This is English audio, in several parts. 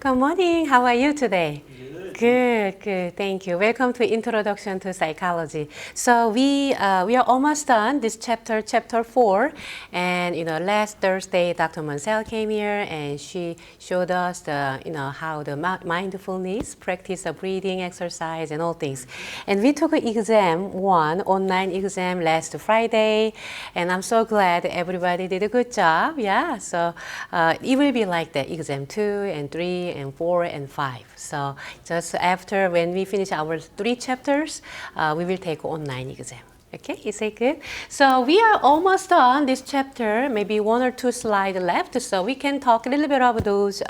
Good morning. How are you today? Good. Good, good. Thank you. Welcome to Introduction to Psychology. So we are almost done this chapter 4, and last Thursday Dr. Mansell came here and she showed us the how the mindfulness practice of breathing exercise and all things. And we took an exam one online exam last Friday, and I'm so glad everybody did a good job. Yeah. So it will be like that exam 2 and 3 and 4 and 5. So just after when we finish our 3 chapters, we will take online exam. Okay, is it good? So we are almost done this chapter, maybe 1 or 2 slides left, so we can talk a little bit about those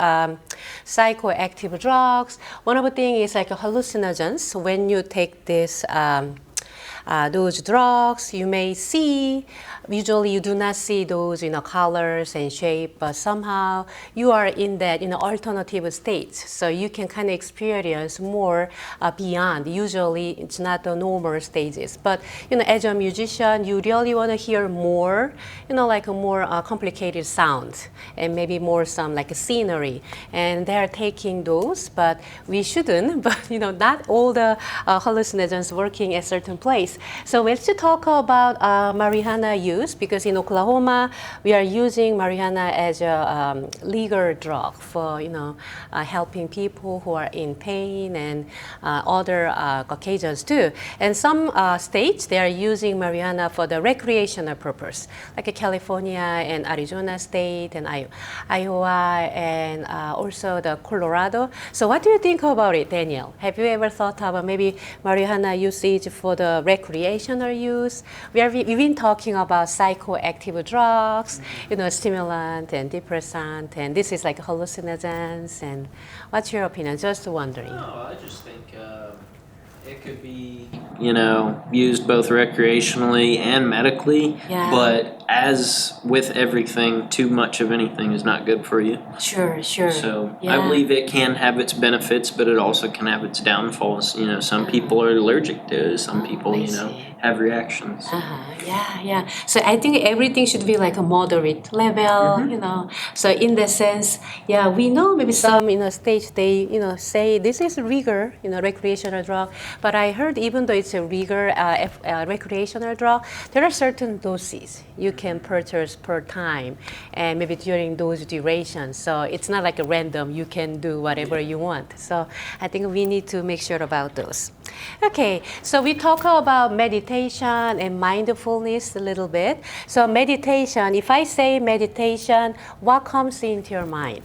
psychoactive drugs. One of the things is like hallucinogens. When you take this those drugs, you may see, usually you do not see those colors and shape, but somehow you are in that alternative states, so you can kind of experience more beyond. Usually it's not the normal stages, but as a musician you really want to hear more, like a more complicated sound and maybe more some like a scenery, and they are taking those, but we shouldn't. But not all the hallucinogens working at certain place. So let's talk about marijuana use, because in Oklahoma we are using marijuana as a legal drug for helping people who are in pain and other occasions too. And some states they are using marijuana for the recreational purpose, like California and Arizona state and Iowa and also the Colorado. So what do you think about it, Daniel? Have you ever thought about maybe marijuana usage for the recreational use? We've been talking about psychoactive drugs, stimulant and depressant, and this is like hallucinogens. And what's your opinion? Just wondering. No, I just think it could be, used both recreationally and medically. Yeah. But as with everything, too much of anything is not good for you. Sure. So Yeah. I believe it can have its benefits, but it also can have its downfalls. Some people are allergic to it. Some people, I see. have reactions. Yeah. So I think everything should be like a moderate level, So in that sense, yeah, we know maybe some states they say this is rigor, recreational drug. But I heard even though it's a rigor recreational drug, there are certain doses you can purchase per time, and maybe during those durations. So it's not like a random. You can do whatever you want. So I think we need to make sure about those. Okay, so we talk about meditation and mindfulness a little bit. So meditation, if I say meditation, what comes into your mind,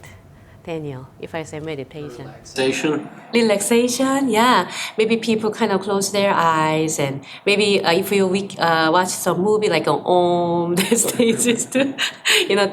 Daniel, if I say meditation? Relaxation, yeah. Maybe people kind of close their eyes, and maybe if you watch some movie like an Om, the stages to,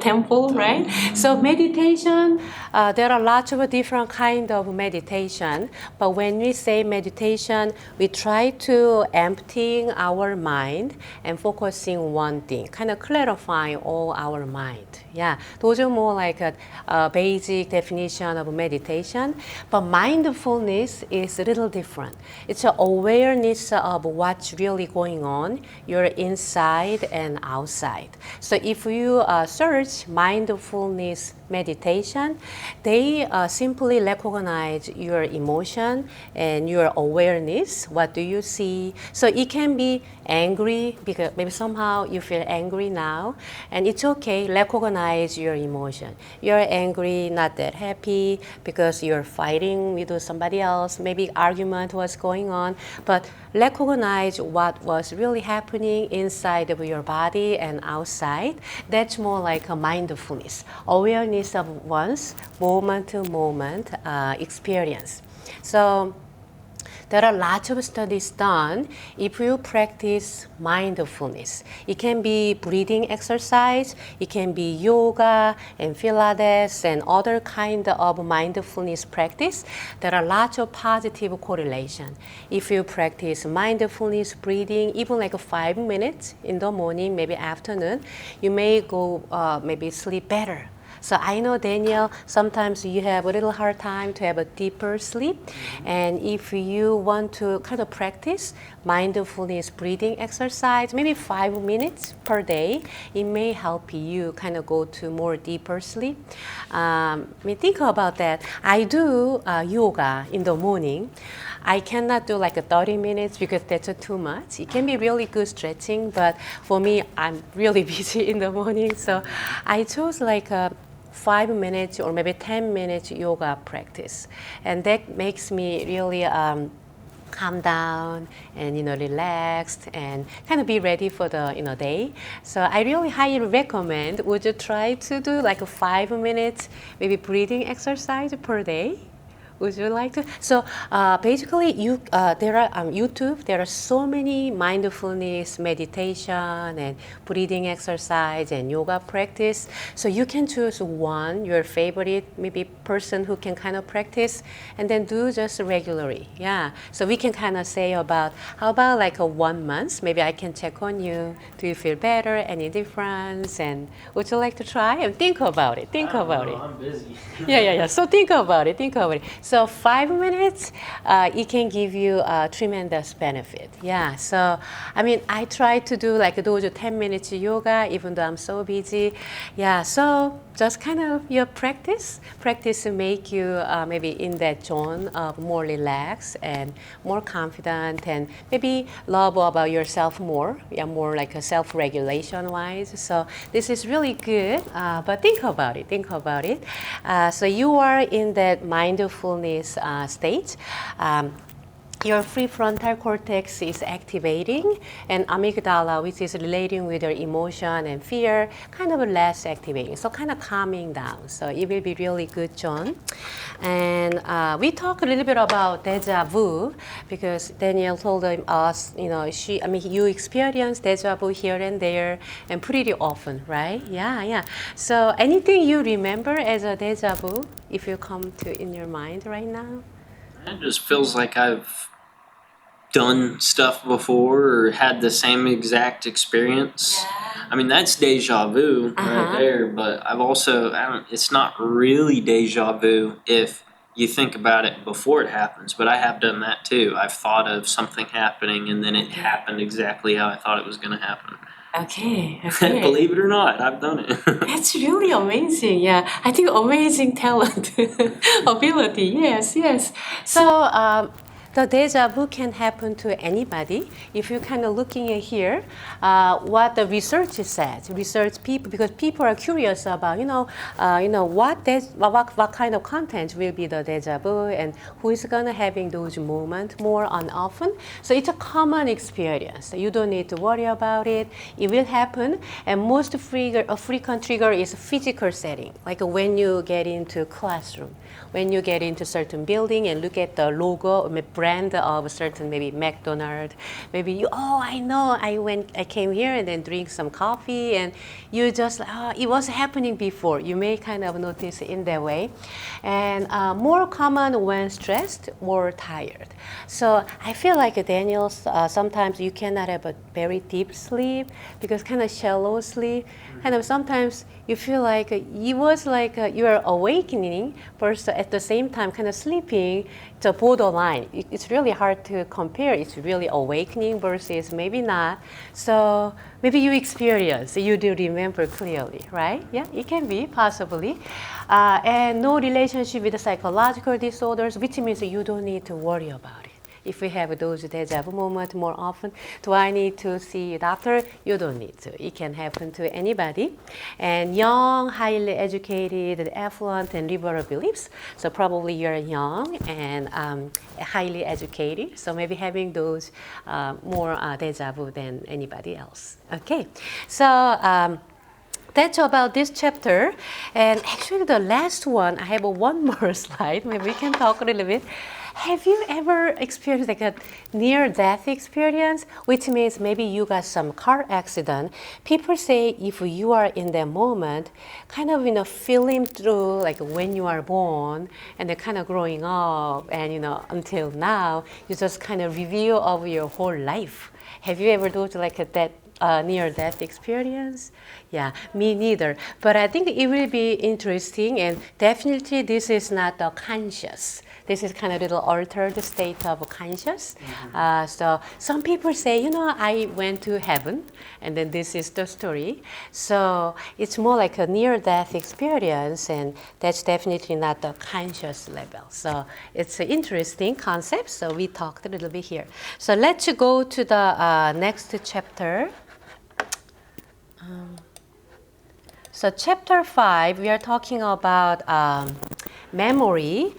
temple, right? So meditation, there are lots of different kind of meditation, but when we say meditation, we try to emptying our mind and focusing one thing, kind of clarifying all our mind. Yeah, those are more like a basic definition of meditation, but mindfulness is a little different. It's an awareness of what's really going on, your inside and outside. So if you search mindfulness meditation, they simply recognize your emotion and your awareness. What do you see? So it can be angry, because maybe somehow you feel angry now, and it's okay, recognize your emotion. You're angry, not that happy, because you're fighting with somebody else, maybe argument was going on, but recognize what was really happening inside of your body and outside. That's more like a mindfulness, awareness of one's moment-to-moment experience. So there are lots of studies done if you practice mindfulness. It can be breathing exercise, it can be yoga and Pilates and other kind of mindfulness practice. There are lots of positive correlation. If you practice mindfulness breathing, even like 5 minutes in the morning, maybe afternoon, you may go maybe sleep better. So I know, Daniel, sometimes you have a little hard time to have a deeper sleep. And if you want to kind of practice mindfulness breathing exercise, maybe 5 minutes per day, it may help you kind of go to more deeper sleep. I mean, think about that. I do yoga in the morning. I cannot do like a 30 minutes because that's too much. It can be really good stretching, but for me, I'm really busy in the morning. So I chose like a 5 minutes or maybe 10 minutes yoga practice. And that makes me really calm down and relaxed and kind of be ready for the day. So I really highly recommend. Would you try to do like a 5 minutes maybe breathing exercise per day? Would you like to? So basically, there are on YouTube. There are so many mindfulness meditation and breathing exercise and yoga practice. So you can choose one, your favorite maybe person who can kind of practice, and then do just regularly. Yeah. So we can kind of say about how about like a 1 month? Maybe I can check on you. Do you feel better? Any difference? And would you like to try? And think about it. Think about it. I'm busy. Yeah. So think about it. Think about it. So 5 minutes, it can give you a tremendous benefit. Yeah. So I mean, I try to do like those 10 minutes yoga, even though I'm so busy. Yeah. So just kind of your practice to make you maybe in that zone of more relaxed and more confident and maybe love about yourself more. Yeah, more like a self-regulation wise. So this is really good. But think about it. Think about it. So you are in that mindfulness state. Your prefrontal cortex is activating, and amygdala, which is relating with your emotion and fear, kind of less activating. So kind of calming down. So it will be really good, John. And we talked a little bit about deja vu because Danielle told us, you experience deja vu here and there and pretty often, right? Yeah. So anything you remember as a deja vu, if you come to in your mind right now? It just feels like I've done stuff before or had the same exact experience. I mean, that's deja vu right there, but it's not really deja vu if you think about it before it happens, but I have done that too. I've thought of something happening and then it happened exactly how I thought it was going to happen. Okay. Believe it or not, I've done it. That's really amazing. Yeah, I think amazing talent, ability. Yes. So the deja vu can happen to anybody. If you're kind of looking at here, what the research says, because people are curious about, what kind of content will be the deja vu and who is gonna having those moments more and often. So it's a common experience. You don't need to worry about it. It will happen, and most frequent trigger is physical setting, like when you get into classroom, when you get into certain building and look at the logo, brand of a certain maybe McDonald's, maybe I know I came here and then drink some coffee, and you just it was happening before. You may kind of notice in that way, and more common when stressed or tired. So I feel like Daniel, sometimes you cannot have a very deep sleep because kind of shallow sleep. Kind of sometimes you feel like it was like you are awakening, but at the same time kind of sleeping. It's a borderline. It's really hard to compare. It's really awakening versus maybe not. So maybe you experience, you do remember clearly, right? Yeah, it can be possibly. And no relationship with the psychological disorders, which means you don't need to worry about it. If we have those deja vu moments more often, do I need to see a doctor? You don't need to. It can happen to anybody. And young, highly educated, affluent, and liberal beliefs. So probably you're young and highly educated. So maybe having those more deja vu than anybody else. Okay. So that's about this chapter. And actually the last one, I have one more slide. Maybe we can talk a little bit. Have you ever experienced like a near-death experience, which means maybe you got some car accident? People say if you are in that moment, kind of feeling through like when you are born and then kind of growing up and until now, you just kind of review of your whole life. Have you ever done like that near-death experience? Yeah, me neither. But I think it will be interesting, and definitely this is not the conscious. This is kind of little altered state of conscious. So some people say, I went to heaven, and then this is the story. So it's more like a near-death experience, and that's definitely not the conscious level. So it's an interesting concept. So we talked a little bit here. So let's go to the next chapter. So chapter 5, we are talking about memory.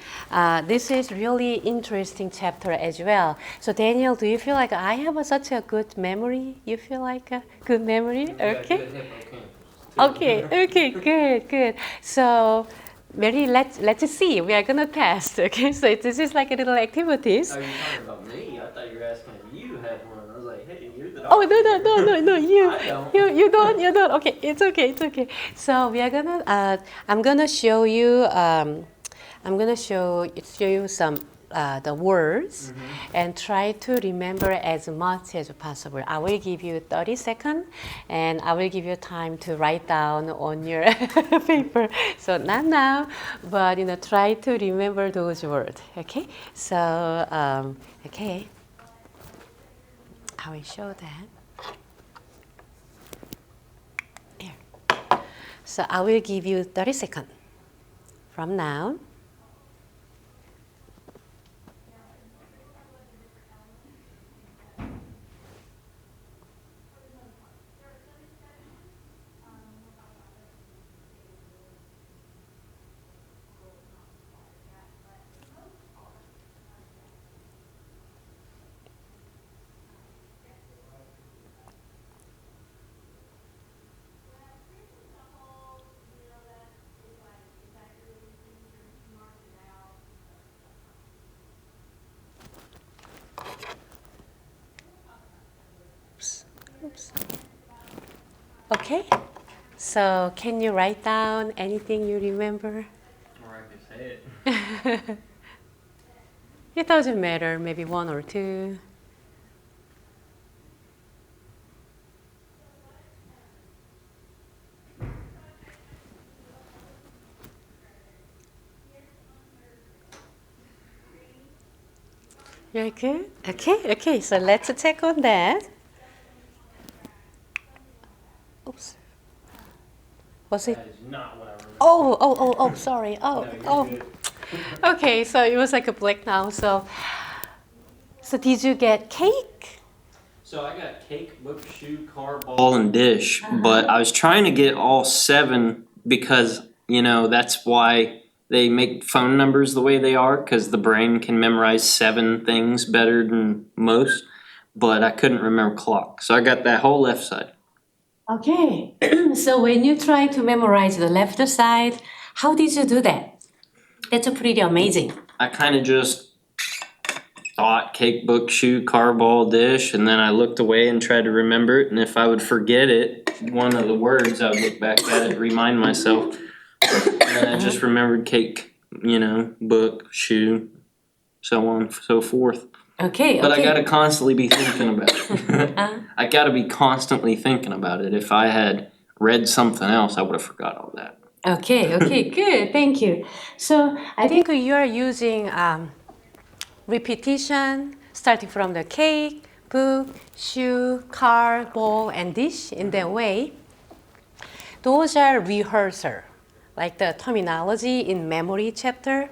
This is really interesting chapter as well. So Daniel, do you feel like I have such a good memory? You feel like a good memory? Okay. Okay, good. So Mary, let's see. We are gonna test. Okay, so this is like a little activities. Are you talking about me? I thought you were asking if you had one. I was like, hey, you're the Oh doctor. no! You I don't. you don't. Okay, it's okay. So we are gonna. I'm gonna show you. I'm gonna show you some the words, and try to remember as much as possible. I will give you 30 seconds, and I will give you time to write down on your paper. So not now, but try to remember those words. Okay. So okay. I will show that. Here. So I will give you 30 seconds from now. Oops. Okay. So can you write down anything you remember? Or I could say it. It doesn't matter, maybe one or two. You're good? Okay, so let's check on that. Oops. Was it? That is not what I remember. Oh, sorry. No, you're Oh. good. Okay, so it was like a black now. So did you get cake? So I got cake, book, shoe, car, ball, and dish. But I was trying to get all 7 because, that's why they make phone numbers the way they are, because the brain can memorize 7 things better than most. But I couldn't remember clock. So I got that whole left side. Okay. So when you try to memorize the left side, how did you do that? That's pretty amazing. I kind of just thought cake, book, shoe, car, ball, dish, and then I looked away and tried to remember it. And if I would forget it, one of the words, I would look back at it, remind myself. And I just remembered cake, book, shoe, so on, so forth. Okay. But I gotta constantly be thinking about it. I gotta be constantly thinking about it. If I had read something else, I would have forgot all that. Okay, good. Thank you. So I think you are using repetition, starting from the cake, book, shoe, car, ball, and dish in that way. Those are rehearsal, like the terminology in memory chapter.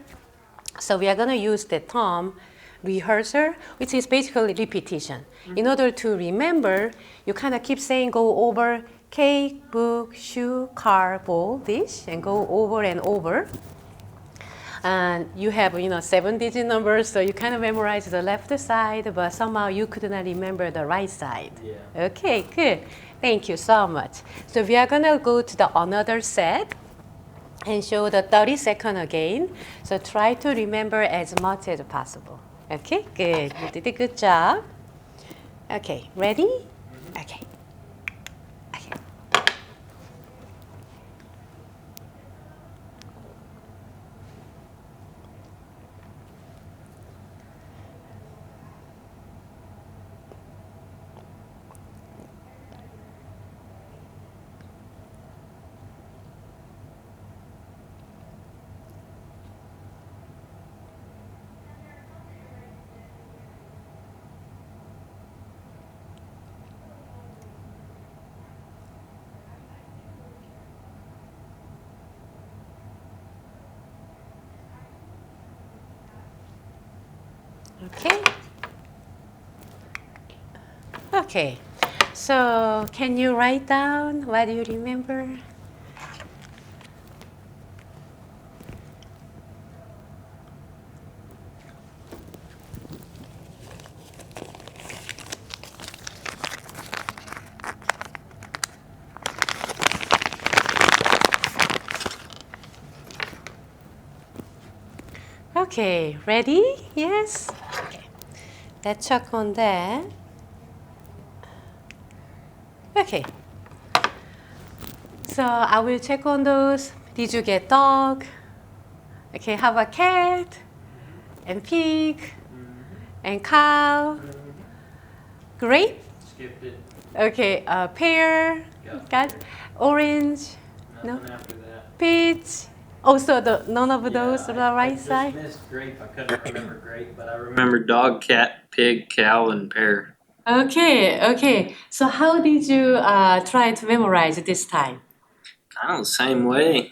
So we are going to use the term rehearsal, which is basically repetition. In order to remember, you kind of keep saying go over cake, book, shoe, car, ball, dish, and go over and over. And you have 7-digit numbers, so you kind of memorize the left side, but somehow you could not remember the right side. Yeah. Okay, good. Thank you so much. So we are gonna go to the another set and show the 30 second again. So try to remember as much as possible. Okay, good. You did a good job. Okay, ready? Okay. Okay. Okay. Okay. So can you write down what you remember? Okay, ready? Yes? Okay. Let's check on that. Okay. So I will check on those. Did you get dog? Okay, how about cat? And pig? And cow? Grape? Skipped it. Okay, pear? Got orange? No? After that. Peach? Also, none of those on the right side? I missed grape. I couldn't remember grape, but I remember dog, cat, pig, cow, and pear. Okay, okay. So how did you try to memorize this time? Kind of the same way.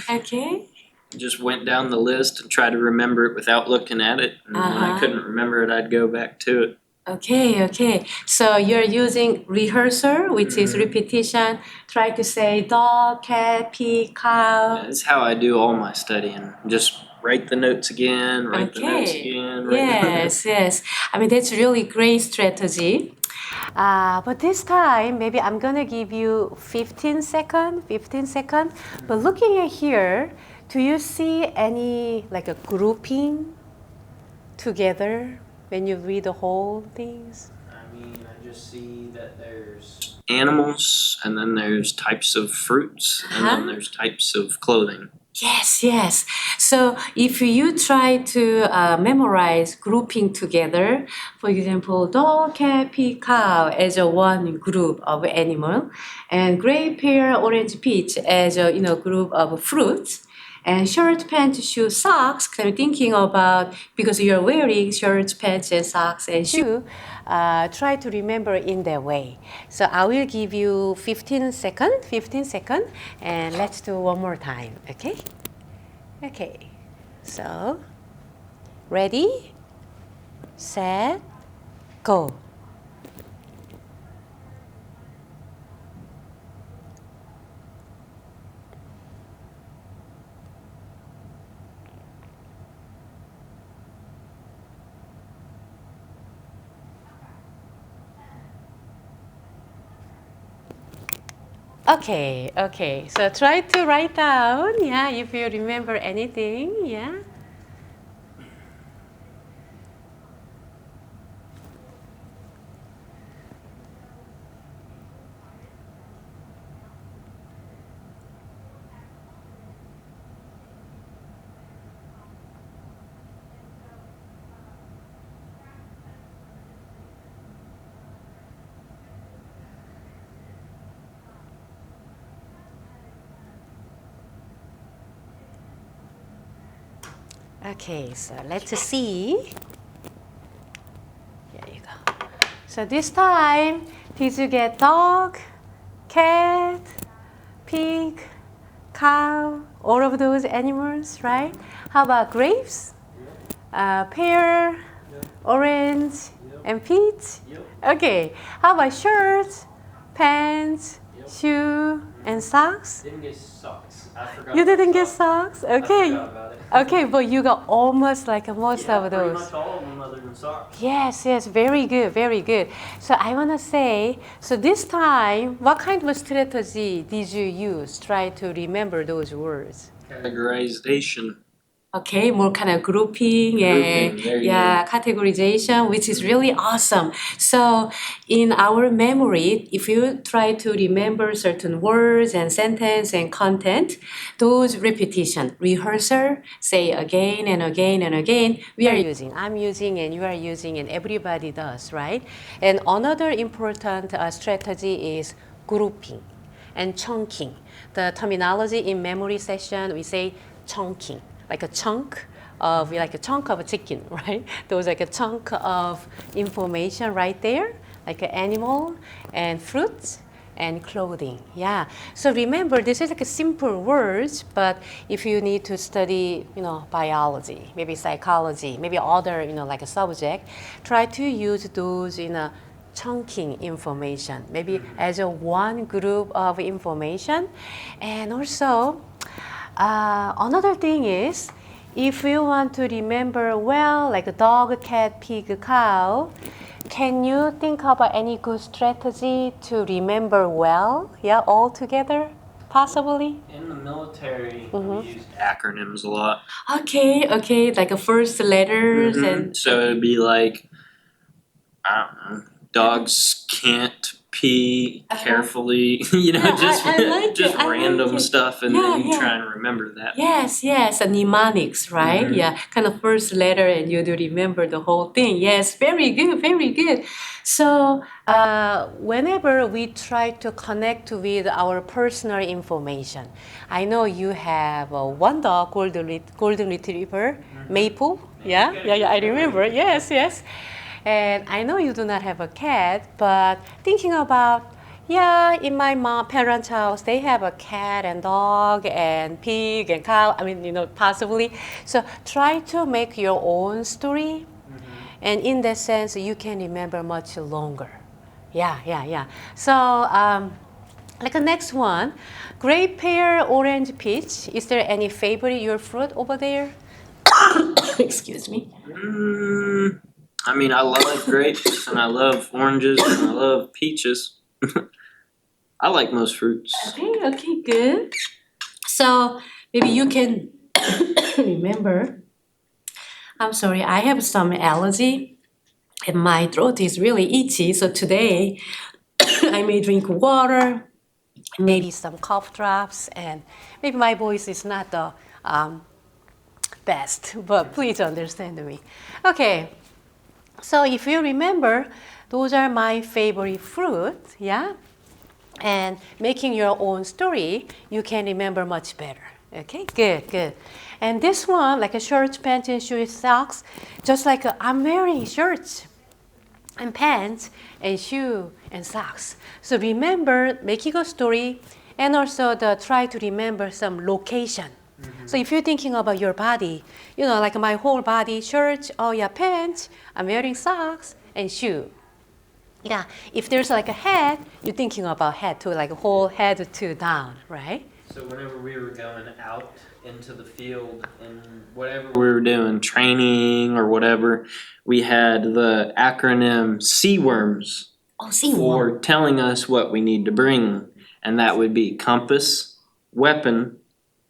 Okay. Just went down the list and tried to remember it without looking at it. And when I couldn't remember it, I'd go back to it. Okay, okay. So you're using rehearsal, which is repetition. Try to say dog, cat, pig, cow. That's how I do all my studying. Just write the notes again, write the notes again. Yes, yes. I mean, that's really great strategy. But this time, maybe I'm gonna give you 15 seconds. But looking at here, do you see any like a grouping together when you read the whole things? I mean, I just see that there's animals, and then there's types of fruits, and then there's types of clothing. Yes, yes. So if you try to memorize grouping together, for example, dog, cat, pig, cow as a one group of animal, and grape, pear, orange, peach as a group of fruits, and shirt, pants, shoes, socks. I'm thinking about because you're wearing shirts, pants, and socks and shoe. Try to remember in that way. So I will give you 15 seconds, and let's do one more time, okay? Okay, so ready, set, go. Okay, okay. So try to write down, yeah, if you remember anything, yeah. Okay, so let's see. Here you go. So this time, did you get dog, cat, pig, cow, all of those animals, right? How about grapes, pear, orange, and peach? Okay, how about shirts, pants, shoe, and socks? Didn't get socks. I forgot. You didn't get socks? Okay. I forgot about it. Okay, but you got almost like most of those. Pretty much all of them other than socks. Yes, yes, very good, very good. So I want to say, so this time, what kind of strategy did you use? Try to remember those words. Categorization. Okay, more kind of grouping and categorization, which is really awesome. So in our memory, if you try to remember certain words and sentence and content, those repetition, rehearsal, say again and again and again, we are using. I'm using and you are using and everybody does, right? And another important strategy is grouping and chunking. The terminology in memory session, we say chunking. Like a chunk of a chicken, right? Those like a chunk of information right there, like an animal and fruits and clothing. Yeah. So remember, this is like a simple words, but if you need to study, biology, maybe psychology, maybe other, like a subject, try to use those in a chunking information, maybe as a one group of information. And also, another thing is, if you want to remember well, like a dog, cat, pig, cow, can you think about any good strategy to remember well? Yeah, all together, possibly? In the military, we used acronyms a lot. Okay, like a first letters and So it'd be like, I don't know, dogs can't pee carefully, just I like just it. I random like it. stuff, and Yeah, then you yeah. try and remember that. Yes, and mnemonics, right? Yeah, kind of first letter, and you do remember the whole thing. Yes, very good, very good. So, whenever we try to connect with our personal information, I know you have one dog, golden retriever, Maple. Yeah, I remember. Yes. And I know you do not have a cat, but thinking about, yeah, in my parents' house, they have a cat and dog and pig and cow. I mean, possibly. So try to make your own story. And in that sense, you can remember much longer. Yeah. So, like the next one, grape, pear, orange, peach. Is there any favorite your fruit over there? Excuse me. I mean, I love grapes, and I love oranges, and I love peaches. I like most fruits. Okay, good. So maybe you can remember. I'm sorry, I have some allergy and my throat is really itchy. So today I may drink water, maybe some cough drops, and maybe my voice is not the best, but please understand me. Okay, so if you remember, those are my favorite fruit, yeah? And making your own story, you can remember much better. Okay, good. And this one, like a shirt, pants, and shoes, socks, just like I'm wearing shirts and pants and shoe and socks. So remember making a story and also try to remember some location. So if you're thinking about your body, like my whole body, shirt, pants, I'm wearing socks and shoe. Yeah, if there's like a head, you're thinking about head too, like a whole head to down, right? So whenever we were going out into the field and whatever we were doing, training or whatever, we had the acronym CWORMS for telling us what we need to bring. And that would be compass, weapon,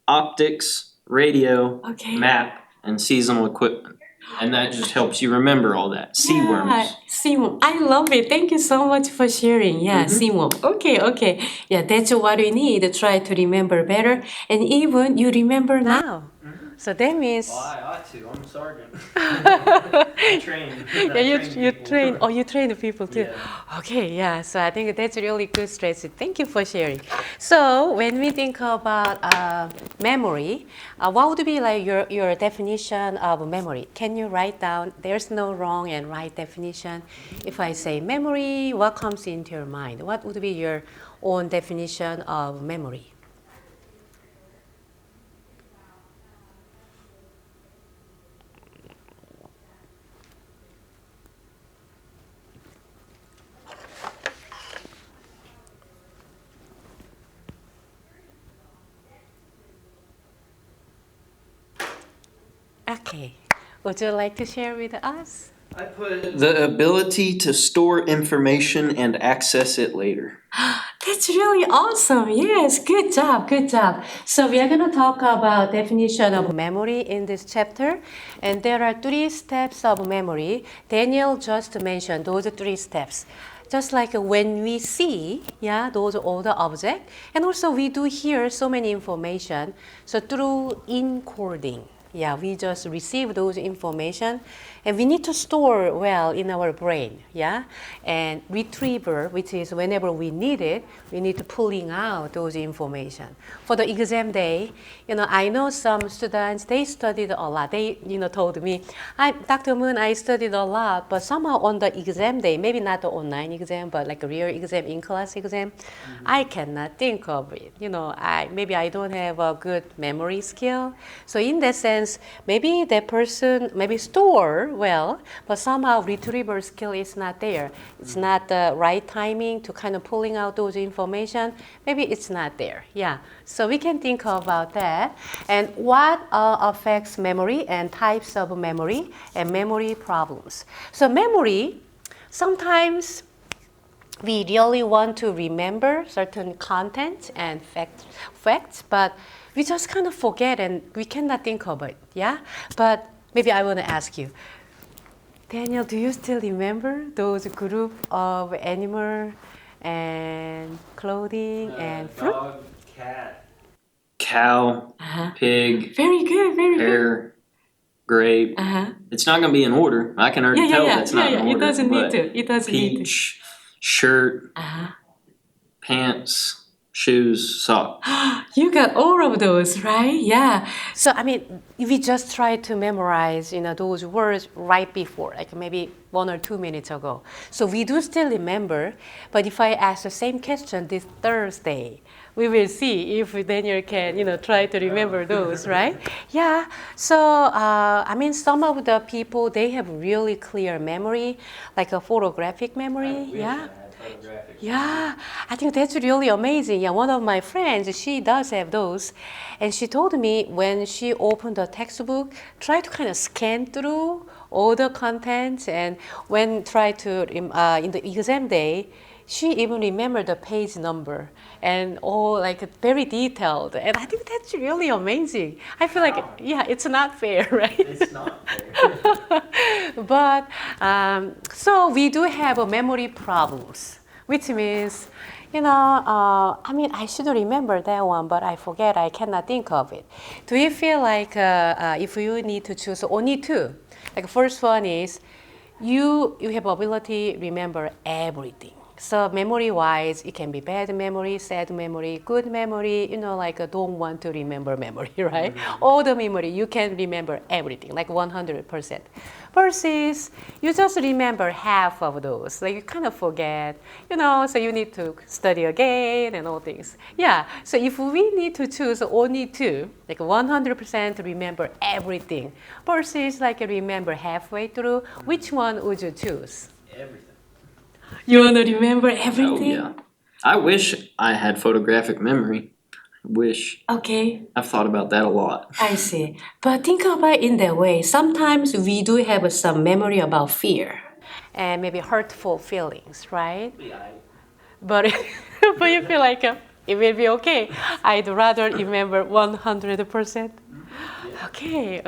optics, radio, map, and seasonal equipment. And that just helps you remember all that. CWORMS. CWORM. I love it. Thank you so much for sharing. Yeah, CWORM. Okay. Yeah, that's what we need to try to remember better. And even you remember now. So that means... Well, I ought to. I'm a sergeant. I train. You train. Oh, you train the people too. Yeah. Okay, yeah. So I think that's a really good strategy. Thank you for sharing. So when we think about memory, what would be like your definition of memory? Can you write down? There's no wrong and right definition. If I say memory, what comes into your mind? What would be your own definition of memory? Okay. Would you like to share with us? I put the ability to store information and access it later. That's really awesome. Yes, good job. So we are going to talk about definition of memory in this chapter. And there are 3 steps of memory. Daniel just mentioned those 3 steps. Just like when we see, those all the objects. And also we do hear so many information. So through encoding. Yeah, we just receive those information and we need to store well in our brain. Yeah, and retriever, which is whenever we need it, we need to pulling out those information. For the exam day, I know some students, they studied a lot. They, told me, Dr. Moon, I studied a lot, but somehow on the exam day, maybe not the online exam, but like a real exam, in-class exam, I cannot think of it. Maybe I don't have a good memory skill. So in that sense, maybe that person maybe store well, but somehow retrieval skill is not there. It's not the right timing to kind of pulling out those information. Maybe it's not there. Yeah. So we can think about that. And what affects memory and types of memory and memory problems. So memory, sometimes we really want to remember certain content and facts, but we just kind of forget and we cannot think of it, yeah? But maybe I want to ask you, Daniel, do you still remember those group of animal and clothing and fruit? Dog, cat, cow, pig, Very good, very good. pear, grape. It's not going to be in order. I can already tell that's not in order. It doesn't need but to. It doesn't need to. Peach, shirt, pants, shoes, socks. You got all of those, right? Yeah. So, we just try to memorize, those words right before, like maybe 1 or 2 minutes ago. So we do still remember, but if I ask the same question this Thursday, we will see if Daniel can, try to remember those, right? Yeah. So, some of the people, they have really clear memory, like a photographic memory. Yeah. Yeah, I think that's really amazing. Yeah, one of my friends, she does have those. And she told me when she opened the textbook, try to kind of scan through all the contents. And when try to, in the exam day, she even remembered the page number and all like very detailed. And I think that's really amazing. I feel like, yeah, it's not fair, right? It's not fair. But, so we do have a memory problems, which means, I should remember that one, but I forget, I cannot think of it. Do you feel like if you need to choose only two? Like first one is, you have ability to remember everything. So memory-wise, it can be bad memory, sad memory, good memory, don't want to remember memory, right? All the memory, you can remember everything, like 100%. Versus, you just remember half of those, like you kind of forget, so you need to study again and all things. Yeah, so if we need to choose only two, like 100% remember everything, versus like remember halfway through, which one would you choose? Everything. You want to remember everything? Oh, yeah. I wish I had photographic memory. Wish. Okay, I've thought about that a lot. I see. But think about it in that way. Sometimes we do have some memory about fear and maybe hurtful feelings, right? But but you feel like it will be okay. I'd rather remember 100%. Okay,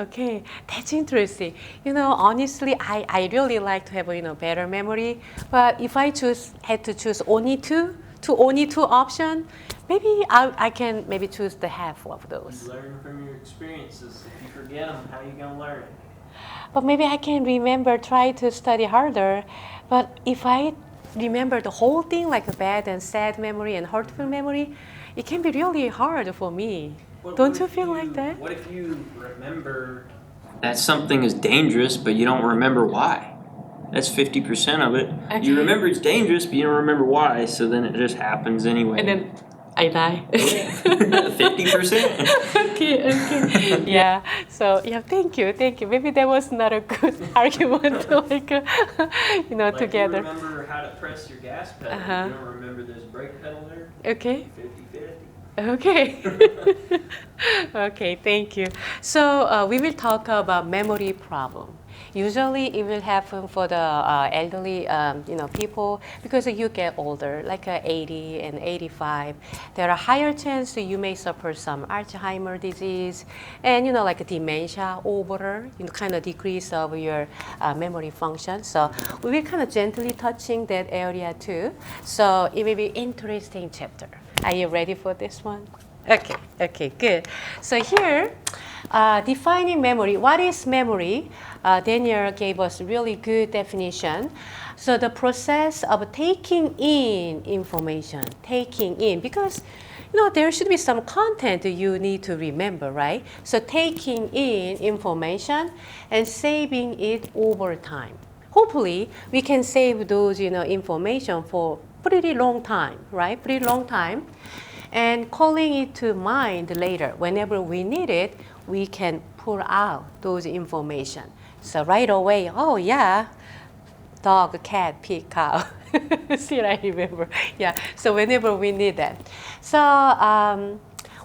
that's interesting. Honestly, I really like to have better memory. But if I had to choose only two options, maybe I can maybe choose the half of those. You learn from your experiences. If you forget them, how are you gonna learn? But maybe I can try to study harder. But if I remember the whole thing, like a bad and sad memory and hurtful memory, it can be really hard for me. Don't you feel like that? What if you remember that something is dangerous, but you don't remember why? That's 50% of it. Okay. You remember it's dangerous, but you don't remember why, so then it just happens anyway. And then I die. 50%. Okay. Yeah. So yeah, thank you. Maybe that was not a good argument, together. You remember how to press your gas pedal. You don't remember there's a brake pedal there. Okay. 50-50. Okay. Okay, thank you. So we will talk about memory problem. Usually it will happen for the elderly people because you get older, like 80 and 85. There are higher chance you may suffer some Alzheimer disease and like dementia over, kind of decrease of your memory function. So we will kind of gently touching that area too. So it will be interesting chapter. Are you ready for this one? Okay, good. So here, defining memory. What is memory? Daniel gave us really good definition. So the process of taking in information, because there should be some content you need to remember, right? So taking in information and saving it over time. Hopefully, we can save those information for pretty long time, right? Pretty long time. And calling it to mind later, whenever we need it, we can pull out those information. So right away, oh yeah, dog, cat, pig, cow. Still I remember. Yeah, so whenever we need that. So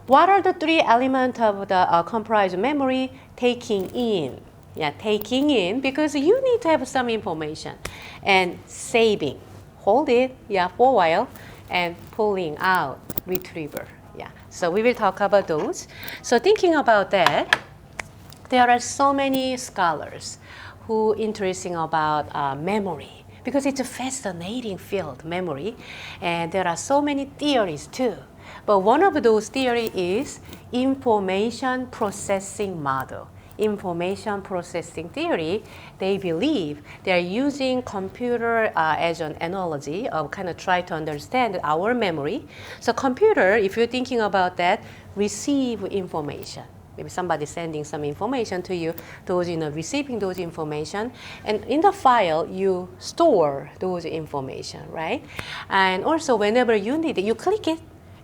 what are the three elements of the comprised memory? Taking in. Yeah, taking in, because you need to have some information. And saving. Hold it, yeah, for a while. And pulling out, retriever. Yeah, so we will talk about those. So thinking about that, there are so many scholars who are interested about memory, because it's a fascinating field, memory, and there are so many theories too. But one of those theories is information processing model. Information processing theory, they believe they're using computer as an analogy of kind of try to understand our memory. So computer, if you're thinking about that, receive information. Maybe somebody sending some information to you, those receiving those information, and in the file you store those information, right? And also whenever you need it, you click it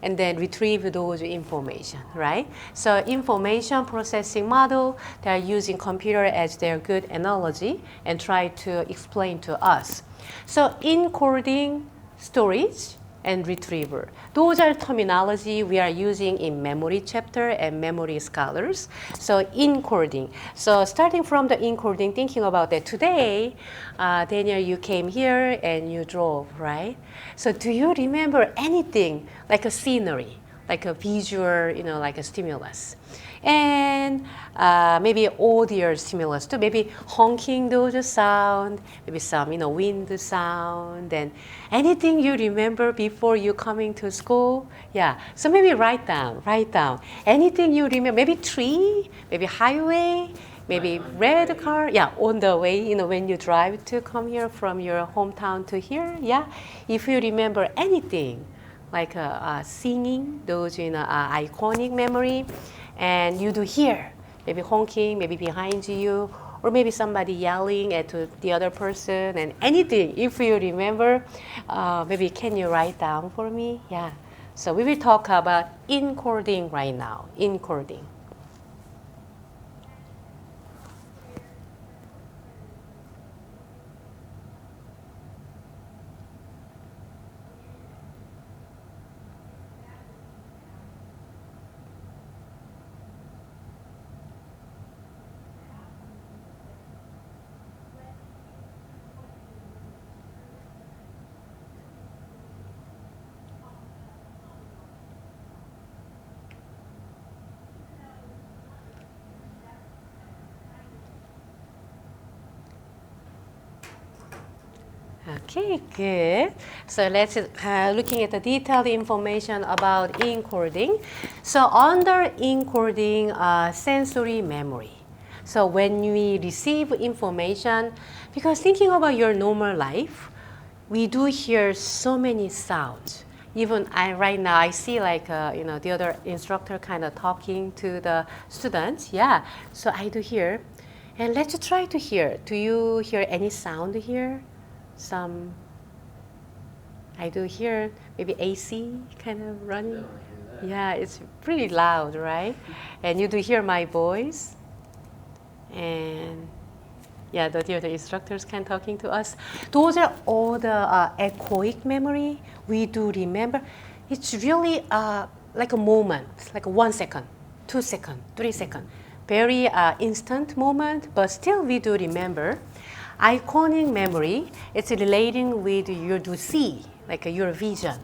and then retrieve those information, right? So information processing model, they're using computer as their good analogy and try to explain to us. So encoding, storage, and retriever. Those are terminology we are using in memory chapter and memory scholars. So encoding. So starting from the encoding, thinking about that today, Daniel, you came here and you drove, right? So do you remember anything like a scenery, like a visual, like a stimulus? And maybe audio stimulus too, maybe honking those sound, maybe some wind sound, and anything you remember before you coming to school. Yeah, so maybe write down anything you remember, maybe tree, maybe highway, maybe red car, yeah, on the way, when you drive to come here from your hometown to here. Yeah, if you remember anything like singing, those iconic memory. And you do hear, maybe honking, maybe behind you, or maybe somebody yelling at the other person, and anything, if you remember, maybe can you write down for me? Yeah. So we will talk about encoding right now, encoding. Okay, good. So let's looking at the detailed information about encoding. So under encoding, sensory memory. So when we receive information, because thinking about your normal life, we do hear so many sounds. Even right now, I see like the other instructor kind of talking to the students. Yeah, so I do hear, and let's try to hear. Do you hear any sound here? Some, I do hear maybe AC kind of running. Yeah, it's pretty loud, right? And you do hear my voice. And yeah, the other instructors can talking to us. Those are all the echoic memory we do remember. It's really like a moment, like 1 second, 2 seconds, 3 seconds. Very instant moment, but still we do remember. Iconic memory, it's relating with your to see, like your vision.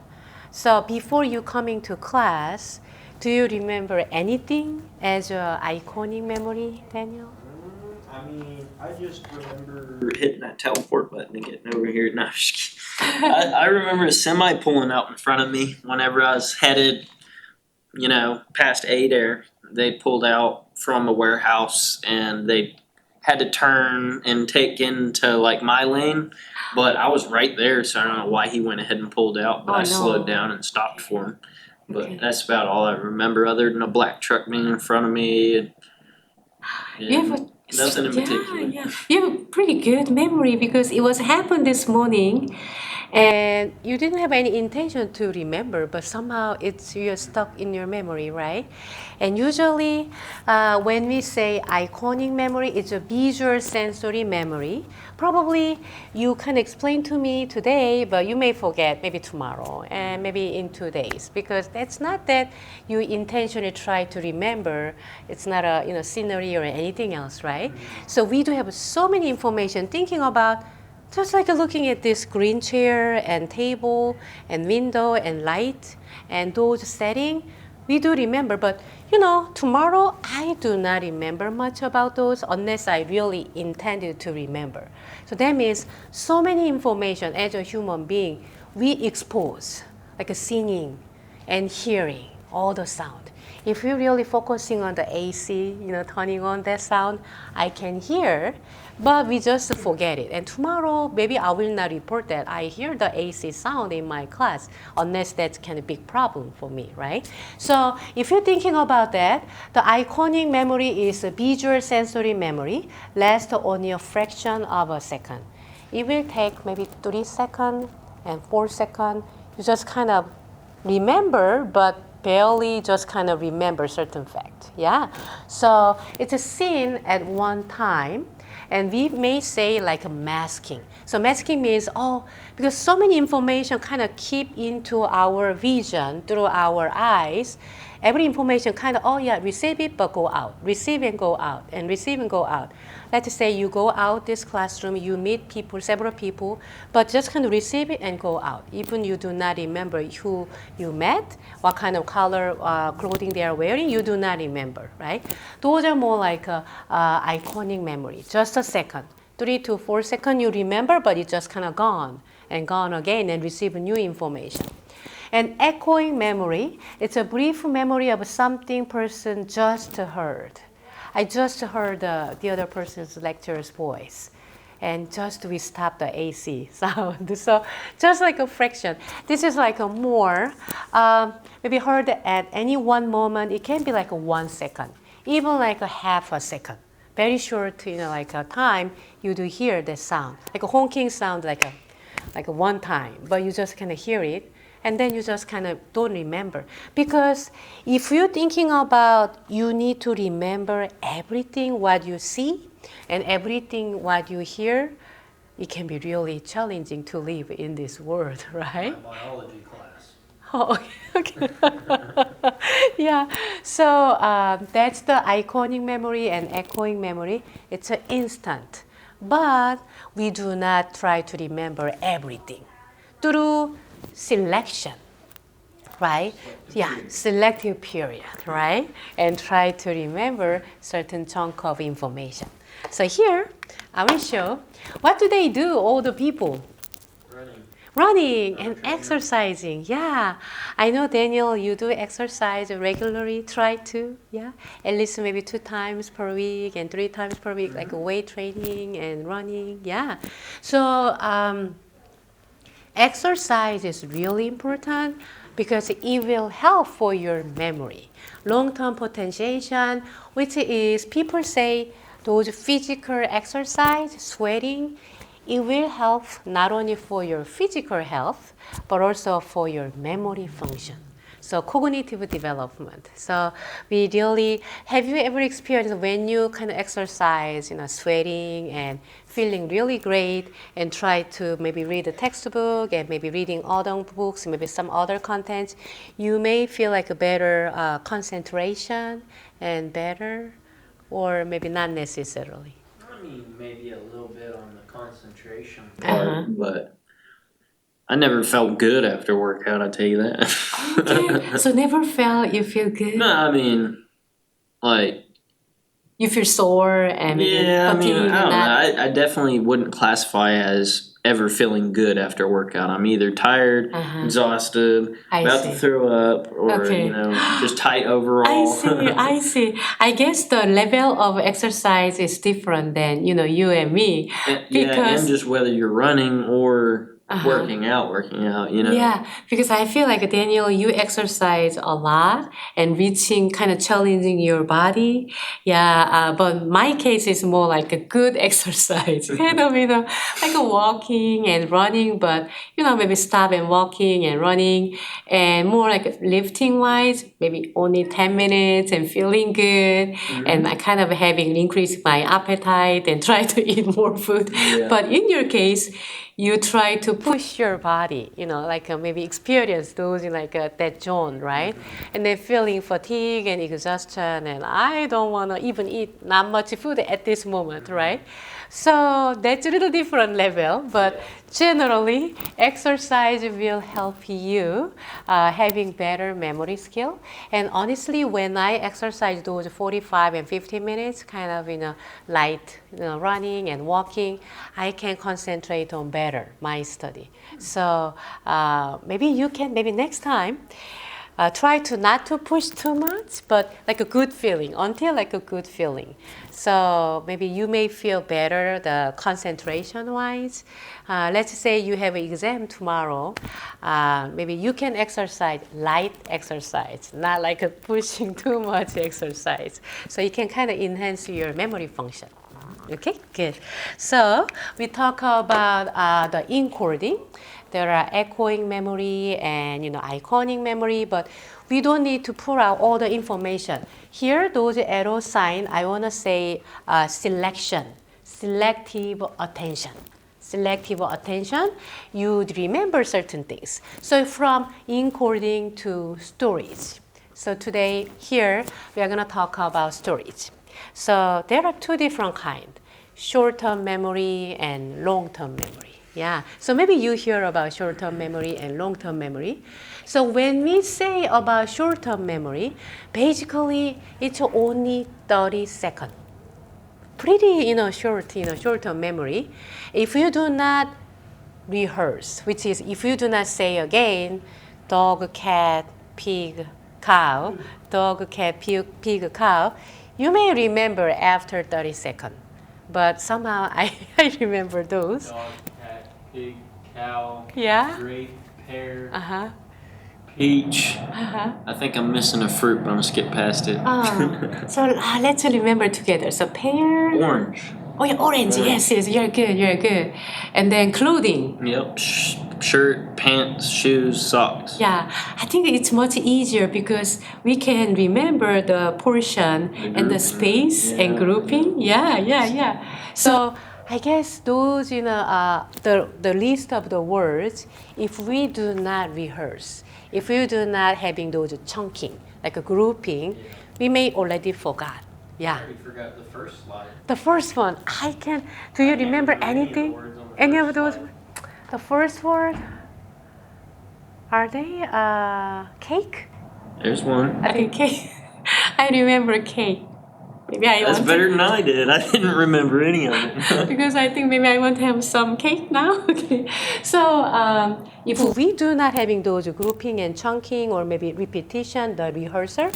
So before you coming to class, do you remember anything as a iconic memory, Daniel? I mean, I just remember hitting that teleport button and getting over here. No, I'm just kidding. I remember a semi pulling out in front of me whenever I was headed, past Adair. They pulled out from a warehouse and they had to turn and take into like my lane, but I was right there, so I don't know why he went ahead and pulled out, but Oh, I no. slowed down and stopped for him. But Okay. that's about all I remember, other than a black truck being in front of me. And, You have nothing in particular. yeah. You have a pretty good memory because it was happened this morning, and you didn't have any intention to remember, but somehow you're stuck in your memory, right? And usually, when we say iconic memory, it's a visual sensory memory. Probably you can explain to me today, but you may forget maybe tomorrow and maybe in 2 days because that's not that you intentionally try to remember. It's not a scenery or anything else, right? So we do have so many information thinking about just like looking at this green chair and table and window and light and those setting, we do remember, but tomorrow I do not remember much about those unless I really intended to remember. So that means so many information as a human being we expose, like a singing and hearing all the sound. If we're really focusing on the AC, turning on that sound, I can hear, but we just forget it. And tomorrow, maybe I will not report that I hear the AC sound in my class, unless that's kind of big problem for me, right? So if you're thinking about that, the iconic memory is a visual sensory memory, lasts only a fraction of a second. It will take maybe 3 seconds and 4 seconds. You just kind of remember, but barely just kind of remember certain fact. Yeah. So it's a scene at one time, and we may say like a masking. So masking means, because so many information kind of keep into our vision through our eyes, every information kind of, receive it but go out, receive and go out, and receive and go out. Let's say you go out this classroom, you meet people, several people, but just kind of receive it and go out. Even you do not remember who you met, what kind of color clothing they are wearing, you do not remember, right? Those are more like iconic memory, just a second. 3 to 4 seconds you remember, but it's just kind of gone and gone again and receive new information. And echoing memory, it's a brief memory of something person just heard. I just heard the other person's lecturer's voice, and just we stopped the AC sound. So just like a fraction. This is like a more, maybe heard at any one moment. It can be like a 1 second, even like a half a second. Very short, like a time you do hear the sound, like a honking sound, like a one time, but you just kind of hear it. And then you just kind of don't remember. Because if you're thinking about you need to remember everything what you see and everything what you hear, it can be really challenging to live in this world, right? My biology class. Oh, okay. Yeah. So that's the iconic memory and echoing memory. It's an instant. But we do not try to remember everything. Through selection, right? Selective period, right? And try to remember certain chunk of information. So here, I will show, what do they do, all the people? Running and exercising, yeah. I know, Daniel, you do exercise regularly, try to, yeah? At least maybe 2 times per week and 3 times per week, like weight training and running, yeah. So, exercise is really important because it will help for your memory. Long-term potentiation, which is, people say those physical exercise, sweating, it will help not only for your physical health, but also for your memory function. So cognitive development. So we really, have you ever experienced when you kind of exercise, sweating and feeling really great and try to maybe read a textbook and maybe reading other books, maybe some other content, you may feel like a better concentration and better, or maybe not necessarily. I mean, maybe a little bit on the concentration part, but I never felt good after workout, I tell you that. Okay. So never felt you feel good? No, I mean, like, You feel sore and yeah, I mean, fatigued I don't and know. I definitely wouldn't classify as ever feeling good after a workout. I'm either tired, exhausted, I about see. to throw up, or Okay. just tight overall. I see. I guess the level of exercise is different than, you and me. Yeah, and Because just whether you're running or working out, yeah, because I feel like Daniel, you exercise a lot and reaching kind of challenging your body. Yeah, but my case is more like a good exercise, kind of, like a walking and running, but maybe stop and walking and running, and more like lifting wise, maybe only 10 minutes and feeling good, and I kind of having increased my appetite and try to eat more food. Yeah. But in your case, you try to push your body, like maybe experience those in like that zone, right? And then feeling fatigue and exhaustion, and I don't want to even eat not much food at this moment, right? So that's a little different level, but generally, exercise will help you having better memory skill. And honestly, when I exercise those 45 and 50 minutes, kind of light, running and walking, I can concentrate on better my study. So maybe you can, maybe next time, try to not to push too much, but like a good feeling, until like a good feeling. So maybe you may feel better the concentration wise. Let's say you have an exam tomorrow. Maybe you can exercise light exercise, not like a pushing too much exercise. So you can kind of enhance your memory function. Okay, good. So we talk about the encoding. There are echoing memory and iconic memory, but we don't need to pull out all the information. Here, those arrow sign, I want to say selection, selective attention. Selective attention, you'd remember certain things. So from encoding to storage. So today, here, we are going to talk about storage. So there are two different kinds, short-term memory and long-term memory. Yeah, so maybe you hear about short-term memory and long-term memory. So when we say about short-term memory, basically it's only 30 seconds. Pretty, short, short-term memory. If you do not rehearse, which is if you do not say again, dog, cat, pig, cow, dog, cat, pig, cow, you may remember after 30 seconds. But somehow I remember those. Dog, cat, pig, cow, Yeah. grape, pear, Uh-huh. peach. I think I'm missing a fruit, but I'm gonna skip past it. So let's remember together. So pear. Orange. Oh yeah, orange. Yes, you're good. And then clothing. Yep. Shirt, pants, shoes, socks. Yeah, I think it's much easier because we can remember the portion and the space and grouping. Yeah. So I guess those, the list of the words, if we do not rehearse, if we do not having those chunking, like a grouping, we may already forgot. Yeah. We forgot the first slide. The first one, do you remember anything? Any of those? The first word? Are they cake? There's one. I think cake. I remember cake. Maybe I That's want better than I did. I didn't remember any of it. because I think maybe I want to have some cake now. Okay. So if we do not having those grouping and chunking or maybe repetition, the rehearsal,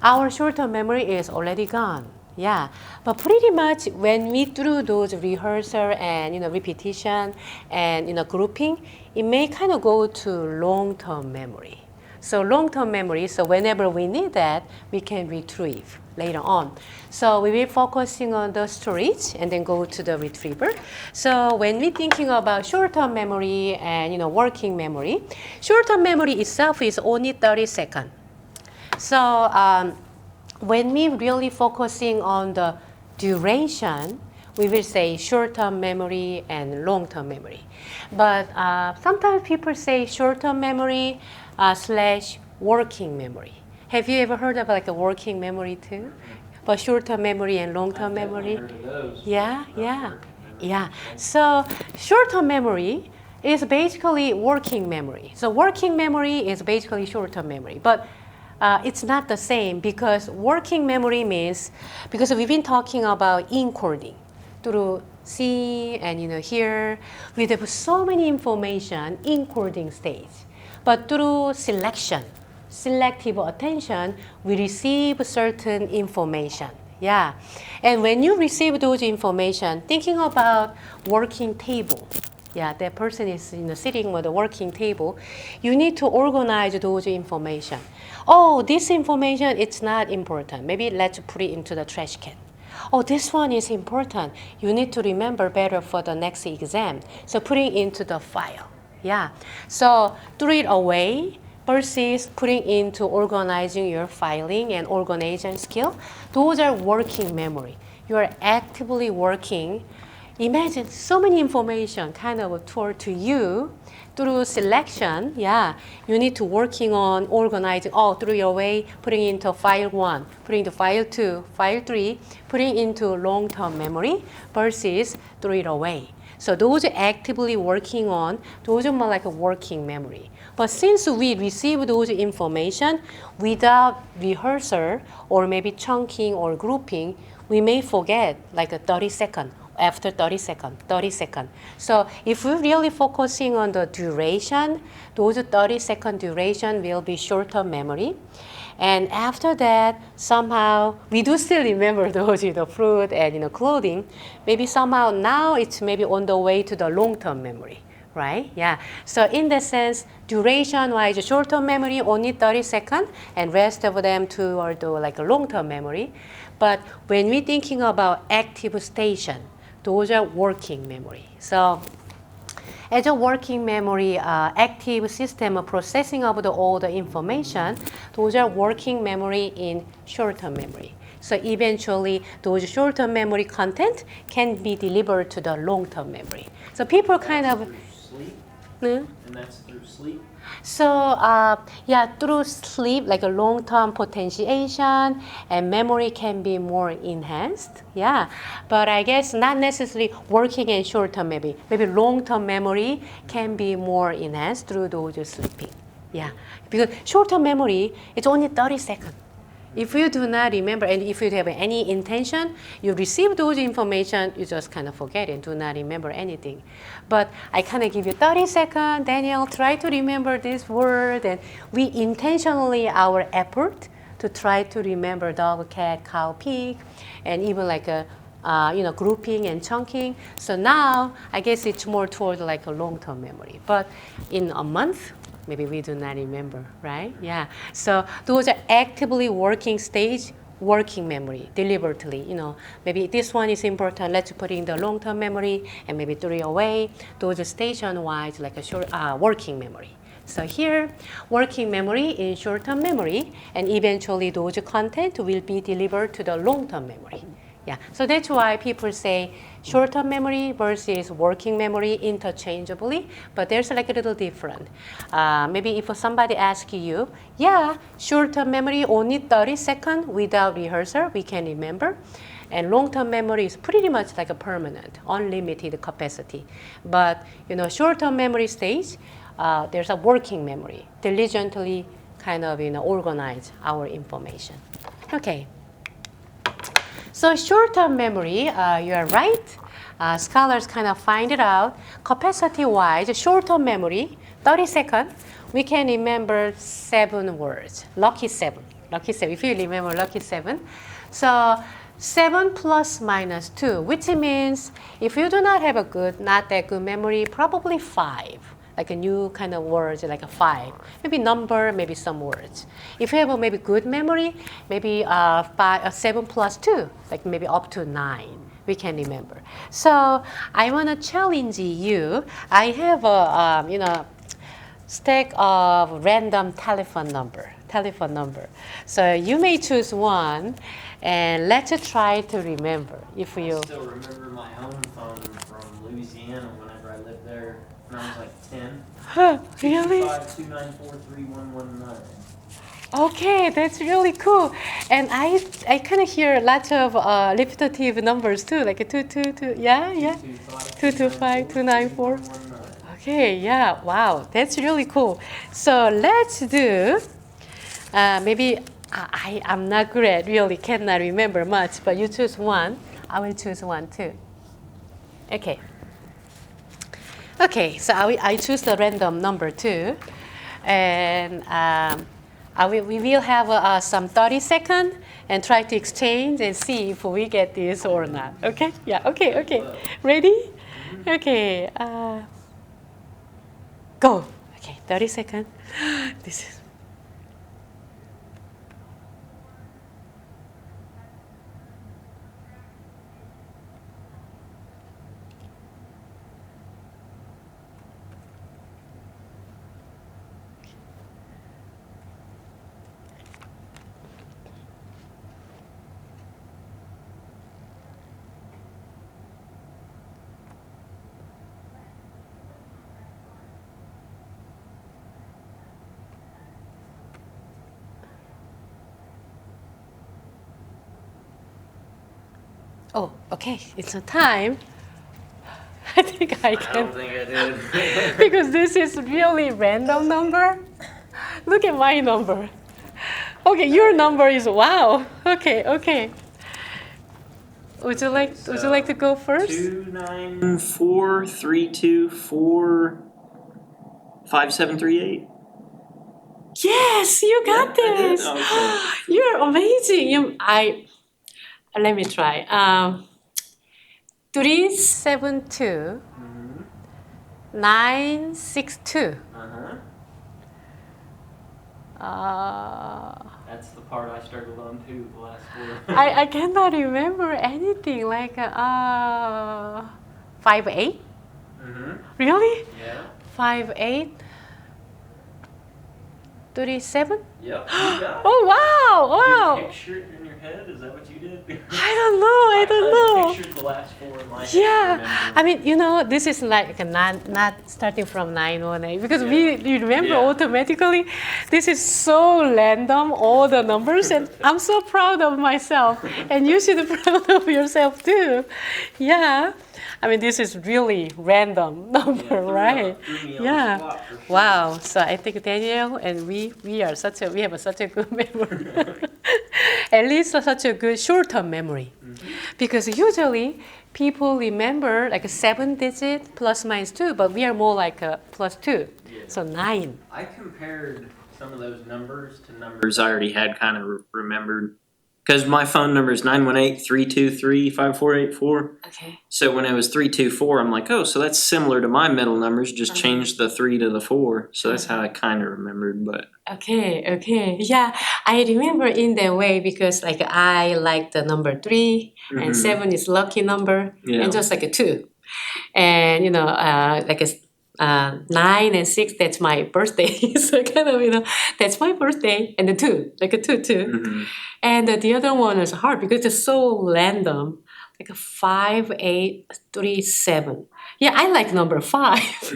our short-term memory is already gone. Yeah, but pretty much when we do those rehearsal and repetition and grouping, it may kind of go to long-term memory. So long-term memory, so whenever we need that, we can retrieve later on. So we will focusing on the storage and then go to the retriever. So when we're thinking about short-term memory and working memory, short-term memory itself is only 30 seconds. So when we really focusing on the duration, we will say short-term memory and long-term memory. But sometimes people say short-term memory slash working memory. Have you ever heard of like a working memory too? But short-term memory and long-term memory? Heard of those. Yeah. So short-term memory is basically working memory. So working memory is basically short-term memory. But it's not the same because working memory means, because we've been talking about encoding through see and hear. We have so many information in encoding stage. But through selective attention, we receive certain information. Yeah. And when you receive those information, thinking about working table. Yeah, that person is sitting with a working table. You need to organize those information. Oh, this information, it's not important. Maybe let's put it into the trash can. Oh, this one is important. You need to remember better for the next exam. So putting into the file. Yeah. So throw it away versus putting into organizing your filing and organization skill. Those are working memory. You are actively working. Imagine so many information kind of toward to you through selection. Yeah, you need to working on organizing all through your way, putting into file 1, putting into file 2, file 3, putting into long-term memory versus throw it away. So those are actively working on, those are more like a working memory. But since we receive those information without rehearsal or maybe chunking or grouping, we may forget like a 30 second. After 30 seconds. So if we're really focusing on the duration, those 30-second duration will be short-term memory. And after that, somehow, we do still remember those, fruit and, clothing. Maybe somehow now it's maybe on the way to the long-term memory, right? Yeah. So in that sense, duration-wise, short-term memory only 30 seconds, and rest of them toward the like a long-term memory. But when we're thinking about active station, those are working memory. So as a working memory, active system of processing of all the information, those are working memory in short-term memory. So eventually, those short-term memory content can be delivered to the long-term memory. So people kind of... Sleep? Hmm? And that's through sleep? So through sleep, like a long-term potentiation and memory can be more enhanced. Yeah, but I guess not necessarily working in short-term maybe. Maybe long-term memory can be more enhanced through those sleeping. Yeah, because short-term memory, it's only 30 seconds. If you do not remember, and if you have any intention, you receive those information, you just kind of forget it, do not remember anything. But I kind of give you 30 seconds, Daniel, try to remember this word, and we intentionally, our effort to try to remember dog, cat, cow, pig, and even like a, grouping and chunking. So now, I guess it's more toward like a long-term memory. But in a month, maybe we do not remember, right? Yeah. So those are actively working stage, working memory, deliberately. Maybe this one is important. Let's put in the long-term memory and maybe throw it away. Those are station-wise, like a short working memory. So here, working memory in short-term memory, and eventually those content will be delivered to the long-term memory. Yeah, so that's why people say short-term memory versus working memory interchangeably, but there's like a little different. Maybe if somebody asks you, yeah, short-term memory only 30 seconds without rehearsal, we can remember. And long-term memory is pretty much like a permanent, unlimited capacity. But, short-term memory stage, there's a working memory, diligently kind of, organize our information. Okay. So short-term memory, you are right. Scholars kind of find it out. Capacity-wise, short-term memory, 30 seconds, we can remember 7 words. Lucky 7. Lucky 7, if you remember lucky 7. So 7 plus minus 2, which means if you do not have a good, not that good memory, probably 5. Like a new kind of words, like a 5. Maybe number, maybe some words. If you have a maybe good memory, maybe 7 plus 2, like maybe up to 9, we can remember. So I want to challenge you. I have a, stack of random telephone number. So you may choose one, and let's try to remember. If you I still remember my home phone from Louisiana whenever I lived there when I was like 10. Really? 225-294-3119. Okay, that's really cool. And I kind of hear lots of repetitive numbers too, like 222, yeah. 225, 294. Okay, yeah, wow, that's really cool. So let's do, maybe I'm not great, really cannot remember much, but you choose one. I will choose one too. Okay. Okay, so I choose the random number 2. And we will have some 30 seconds and try to exchange and see if we get this or not. Okay? Yeah, okay, okay. Ready? Okay, go. Okay, 30 seconds. This is. Oh, okay, it's a time. I think I I can. don't think I did. Because this is really random number. Look at my number. Okay, your number is wow. Okay, okay. Would you like to go first? 294324578. Yes, you got Yeah, I did? this. Okay. You're amazing. Let me try. 372 962. Uh-huh. That's the part I struggled on too, the last four. I cannot remember anything like 58. Really? Yeah. 58 37. Yep. You got it. Oh wow! Did you Wow! picture it in your head? Is that what you did? I don't know. Pictured the last four in my head. Yeah, remember. I mean, this is like not starting from 918 because we remember Yeah. automatically. This is so random, all the numbers, and I'm so proud of myself, and you should be proud of yourself too. Yeah, I mean, this is really random number, right? Threw me on the Yeah. spot for sure. Wow. So I think Daniel and we have such a good memory. At least such a good short-term memory. Because usually people remember like a 7-digit plus minus 2, but we are more like a plus 2. Yeah. So 9. I compared some of those numbers to numbers I already had kind of remembered. Because my phone number is 918-323-5484. Okay. So when it was 324, I'm like, oh, so that's similar to my middle numbers, just change the 3 to the 4. So that's how I kind of remembered, but. Okay. Yeah, I remember in that way because like I like the number 3 and 7 is lucky number Yeah. and just like a 2. And like a 9 and 6, that's my birthday. So kind of, that's my birthday. And the 2, like a 2, 2. And the other one is hard because it's so random. Like a 5, 8, 3, 7. Yeah, I like number 5.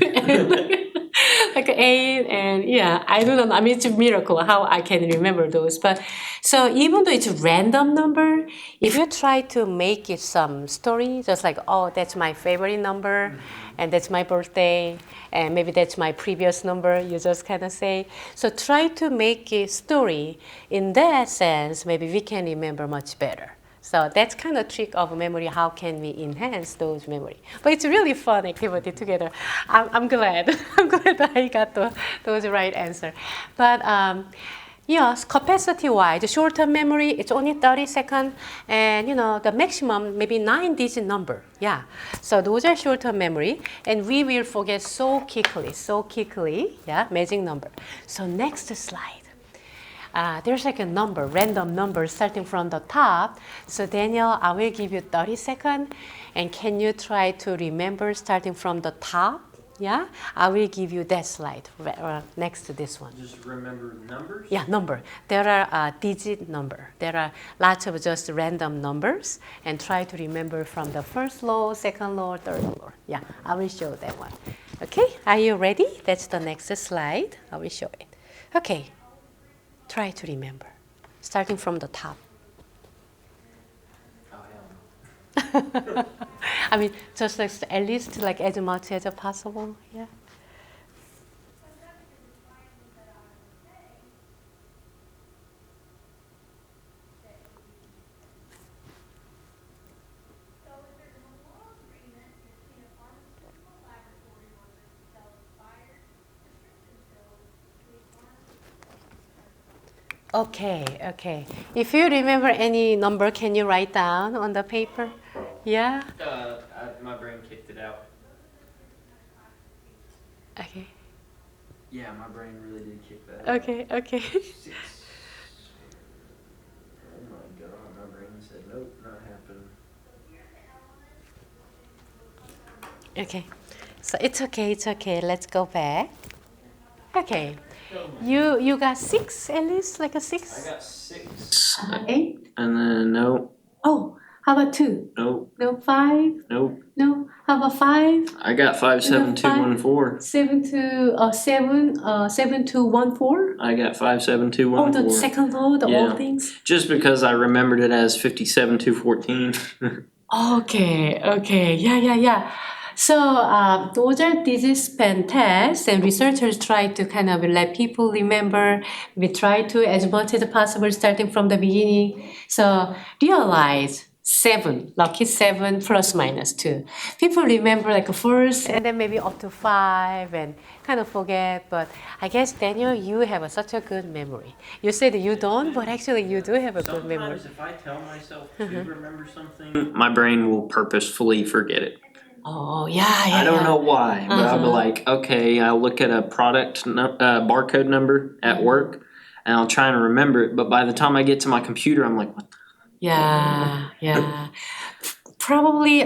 Like 8 and yeah, I don't know. I mean, it's a miracle how I can remember those. But so even though it's a random number, if you try to make it some story, just like, oh, that's my favorite number, and that's my birthday, and maybe that's my previous number, you just kind of say. So try to make a story. In that sense, maybe we can remember much better. So that's kind of trick of memory. How can we enhance those memory? But it's really fun activity together. I'm glad. I'm glad that I got those right answer. But yes, capacity-wise, the short-term memory, it's only 30 seconds. And, the maximum, maybe 9-digit number. Yeah. So those are short-term memory. And we will forget so quickly. Yeah, magic number. So next slide. There's like a number, random number starting from the top. So Daniel, I will give you 30 seconds. And can you try to remember starting from the top? Yeah, I will give you that slide next to this one. Just remember numbers? Yeah, number. There are digit number. There are lots of just random numbers. And try to remember from the first row, second row, third row. Yeah, I will show that one. Okay, are you ready? That's the next slide. I will show it. Okay. Try to remember, starting from the top. Oh, hell no. I mean, just like, at least like as much as possible. Yeah. Okay, okay. If you remember any number, can you write down on the paper? Yeah? My brain kicked it out. Okay. Yeah, my brain really did kick that out. Okay, okay. 6. Oh my god, my brain said nope, not happening. Okay. So it's okay, it's okay. Let's go back. Okay. You got 6 at least, like a 6? I got 6. 8? And then nope, Oh, how about 2? nope, No, 5? nope. No, how about 5? I got 57214. 7214? I got Oh, 57214. the second row, the Yeah. old things? Just because I remembered it as 57214. Okay, okay, yeah. So those are disease span tests, and researchers try to kind of let people remember. We try to, as much as possible, starting from the beginning. So realize 7, lucky 7 plus minus 2. People remember like first, and then maybe up to 5, and kind of forget. But I guess Daniel, you have such a good memory. You said you don't, but actually you do have a good memory. Sometimes if I tell myself to remember something, my brain will purposefully forget it. Oh yeah. I don't know why, but I'll be like, okay, I'll look at a product barcode number at work, and I'll try and remember it. But by the time I get to my computer, I'm like, what? Yeah. Probably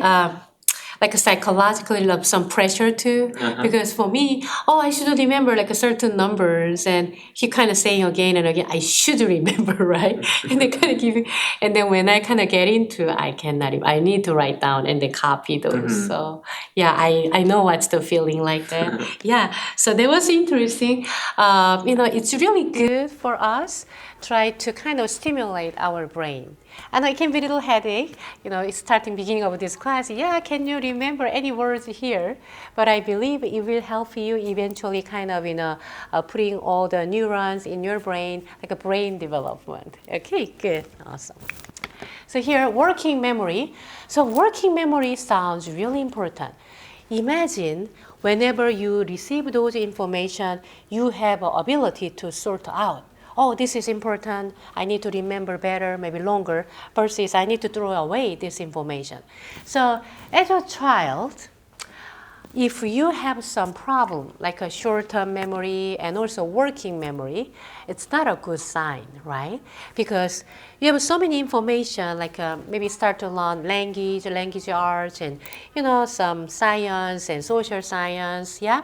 like psychologically some pressure too. Because for me, I should remember like a certain numbers, and he kind of saying again and again, I should remember, right? And they kind of give, and then when I kind of get into, I cannot, I need to write down and then copy those. So yeah, I know what's the feeling like that. Yeah, so that was interesting. It's really good for us try to kind of stimulate our brain. And it can be a little headache, it's starting beginning of this class. Yeah, can you remember any words here? But I believe it will help you eventually kind of, putting all the neurons in your brain, like a brain development. Okay, good, awesome. So here, working memory. So working memory sounds really important. Imagine whenever you receive those information, you have an ability to sort out. Oh, this is important. I need to remember better, maybe longer, versus I need to throw away this information. So as a child, if you have some problem, like a short-term memory and also working memory, it's not a good sign, right? Because you have so many information, like maybe start to learn language arts, and some science and social science, yeah?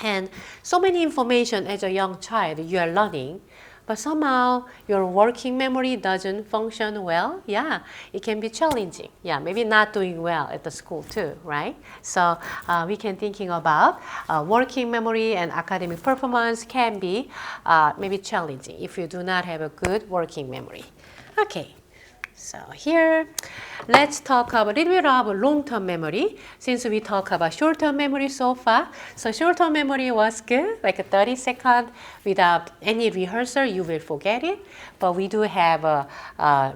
And so many information as a young child you are learning, but somehow your working memory doesn't function well. Yeah, it can be challenging. Yeah, maybe not doing well at the school too, right? So we can thinking about working memory and academic performance can be maybe challenging if you do not have a good working memory. Okay. So here, let's talk about a little bit about long-term memory, since we talk about short-term memory so far. So short-term memory was good, like a 30 seconds without any rehearsal, you will forget it. But we do have a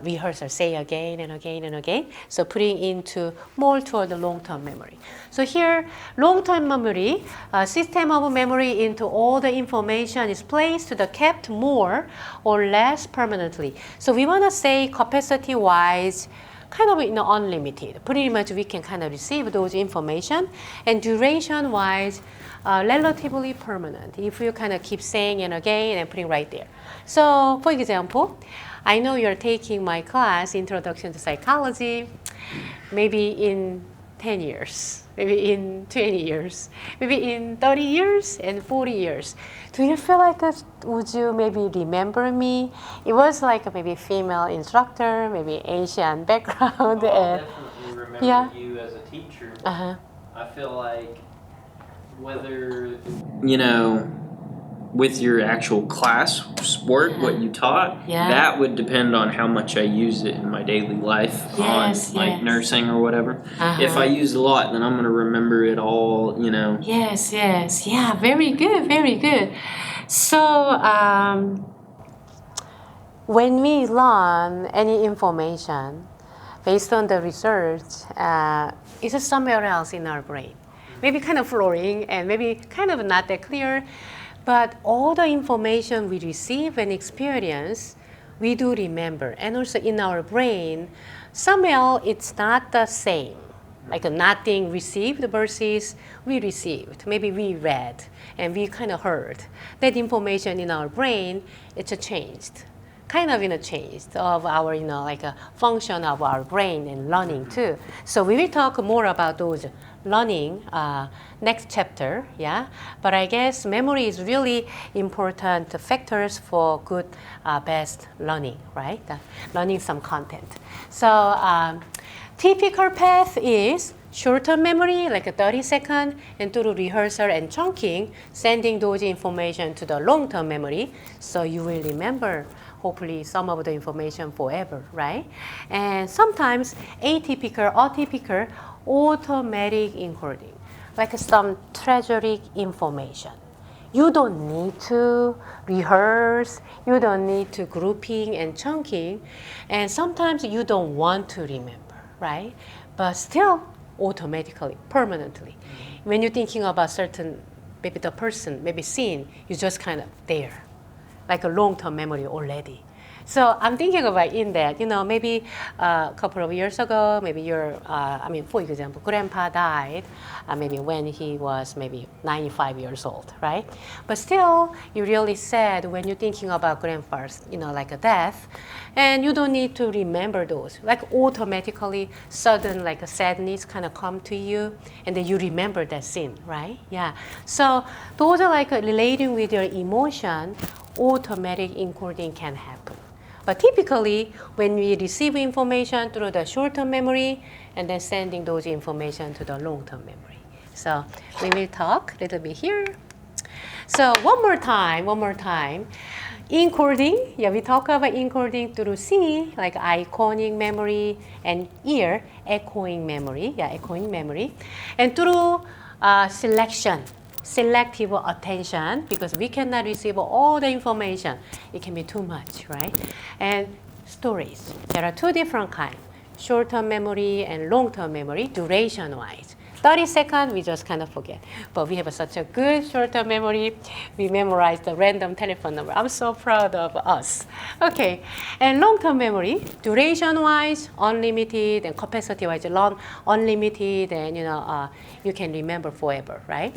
rehearsal, say again and again and again. So putting into more toward the long-term memory. So here, long-term memory, system of memory into all the information is placed to the kept more or less permanently. So we want to say capacity-wise, kind of unlimited. Pretty much we can kind of receive those information, and duration-wise, relatively permanent. If you kind of keep saying and again and putting right there. So for example, I know you're taking my class, Introduction to Psychology, maybe in 10 years, maybe in 20 years, maybe in 30 years and 40 years. Do you feel like would you maybe remember me? It was like maybe female instructor, maybe Asian background. I'll definitely remember you as a teacher. I feel like whether, with your actual class work, what you taught, that would depend on how much I use it in my daily life on like nursing or whatever. If I use a lot, then I'm going to remember it all, Yes. Yeah, very good. So when we learn any information based on the research, it's somewhere else in our brain. Maybe kind of flowing and maybe kind of not that clear. But all the information we receive and experience, we do remember. And also in our brain, somehow it's not the same. Like nothing received versus we received. Maybe we read and we kind of heard. That information in our brain, it's changed. Kind of changed of our like a function of our brain and learning too. So we will talk more about those learning next chapter, yeah. But I guess memory is really important factors for good best learning, right? Learning some content. So typical path is short-term memory, like a 30-second, and through rehearsal and chunking, sending those information to the long-term memory, so you will remember hopefully some of the information forever, right? And sometimes atypical, atypical, automatic encoding, like some treasury information. You don't need to rehearse, you don't need to grouping and chunking, and sometimes you don't want to remember, right? But still, automatically, permanently. When you're thinking about certain, maybe the person, maybe scene, you're just kind of there, like a long-term memory already. So I'm thinking about in that, maybe a couple of years ago, maybe for example, grandpa died, maybe when he was maybe 95 years old, right? But still, you really sad when you're thinking about grandpa's, like a death, and you don't need to remember those. Like automatically, sudden like a sadness kind of come to you, and then you remember that scene, right? Yeah. So those are like relating with your emotion, automatic encoding can happen. But typically, when we receive information through the short-term memory and then sending those information to the long-term memory. So we will talk a little bit here. So one more time. Encoding, we talk about encoding through C, like iconic memory, and ear, echoing memory, echoing memory. And through selection, selective attention, because we cannot receive all the information. It can be too much, right? And storage. There are two different kinds, short-term memory and long-term memory, duration-wise. 30 seconds, we just kind of forget. But we have such a good short-term memory. We memorized the random telephone number. I'm so proud of us. Okay, and long-term memory, duration-wise, unlimited, and capacity-wise, long, unlimited, and you can remember forever, right?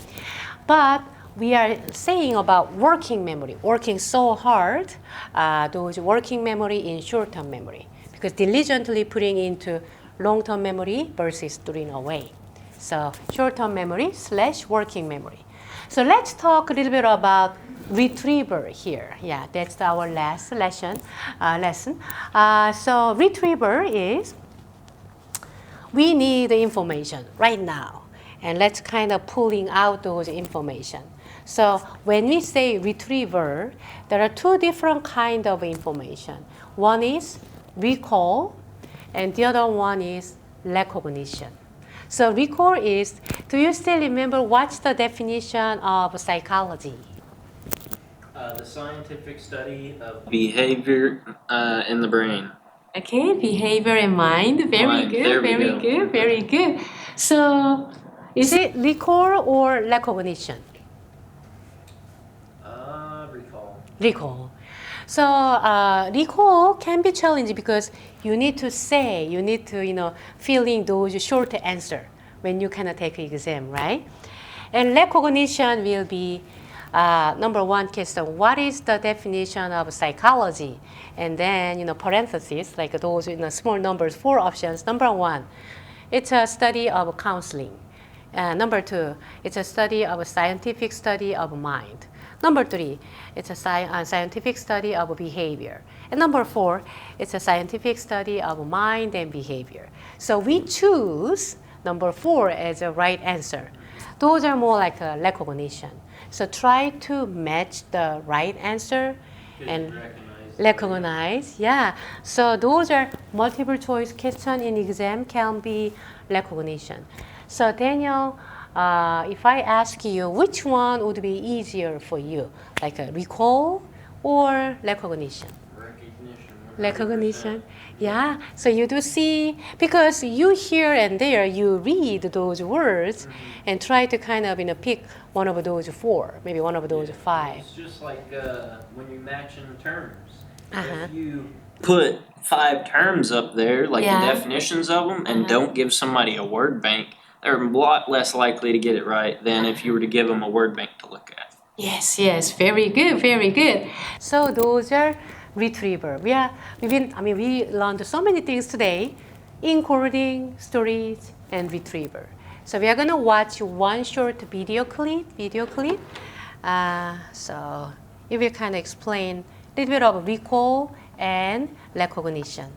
But we are saying about working memory, working so hard, those working memory in short-term memory, because diligently putting into long-term memory versus throwing away. So short-term memory / working memory. So let's talk a little bit about retriever here. Yeah, that's our last lesson. So retriever is, we need the information right now. And let's kind of pulling out those information. So when we say retriever, there are two different kind of information. One is recall, and the other one is recognition. So recall is, do you still remember what's the definition of psychology? The scientific study of behavior in the brain. Okay, behavior and mind. Very good, very good. So is it recall or recognition? Recall. So recall can be challenging because you need to fill in those short answer when you cannot take exam, right? And recognition will be number one question, what is the definition of psychology? And then, parentheses, like those small numbers, 4 options. Number one, it's a study of counseling. Number two, it's a scientific study of mind. Number 3, it's a scientific study of behavior. And number 4, it's a scientific study of mind and behavior. So we choose number 4 as a right answer. Those are more like a recognition. So try to match the right answer and recognize. Yeah. So those are multiple choice question in exam can be recognition. So Daniel, if I ask you, which one would be easier for you, like a recall or recognition? Recognition. Recognition. Yeah. So you do see, because you here and there, you read those words and try to kind of pick one of those four, maybe one of those five. It's just like when you match in terms. Uh-huh. If you put 5 terms up there, like Yeah. the definitions of them, and don't give somebody a word bank, they're a lot less likely to get it right than if you were to give them a word bank to look at. Yes, yes, very good, very good. So those are retriever. We learned so many things today: encoding, storage, and retriever. So we are gonna watch one short video clip. So it will kind of explain a little bit of recall and recognition.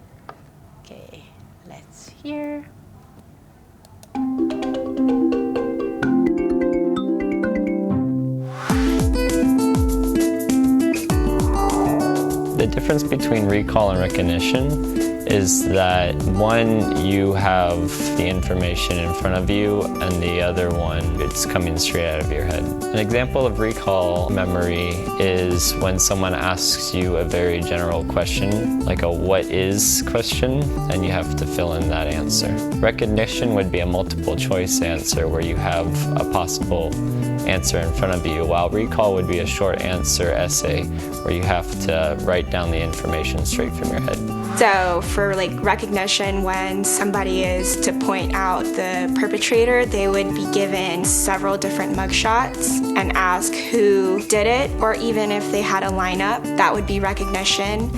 Okay, let's hear. The difference between recall and recognition is that one, you have the information in front of you, and the other one, it's coming straight out of your head. An example of recall memory is when someone asks you a very general question, like a what is question, and you have to fill in that answer. Recognition would be a multiple choice answer where you have a possible answer in front of you, while recall would be a short answer essay where you have to write down the information straight from your head. So for recognition, when somebody is to point out the perpetrator, they would be given several different mugshots and ask who did it, or even if they had a lineup, that would be recognition.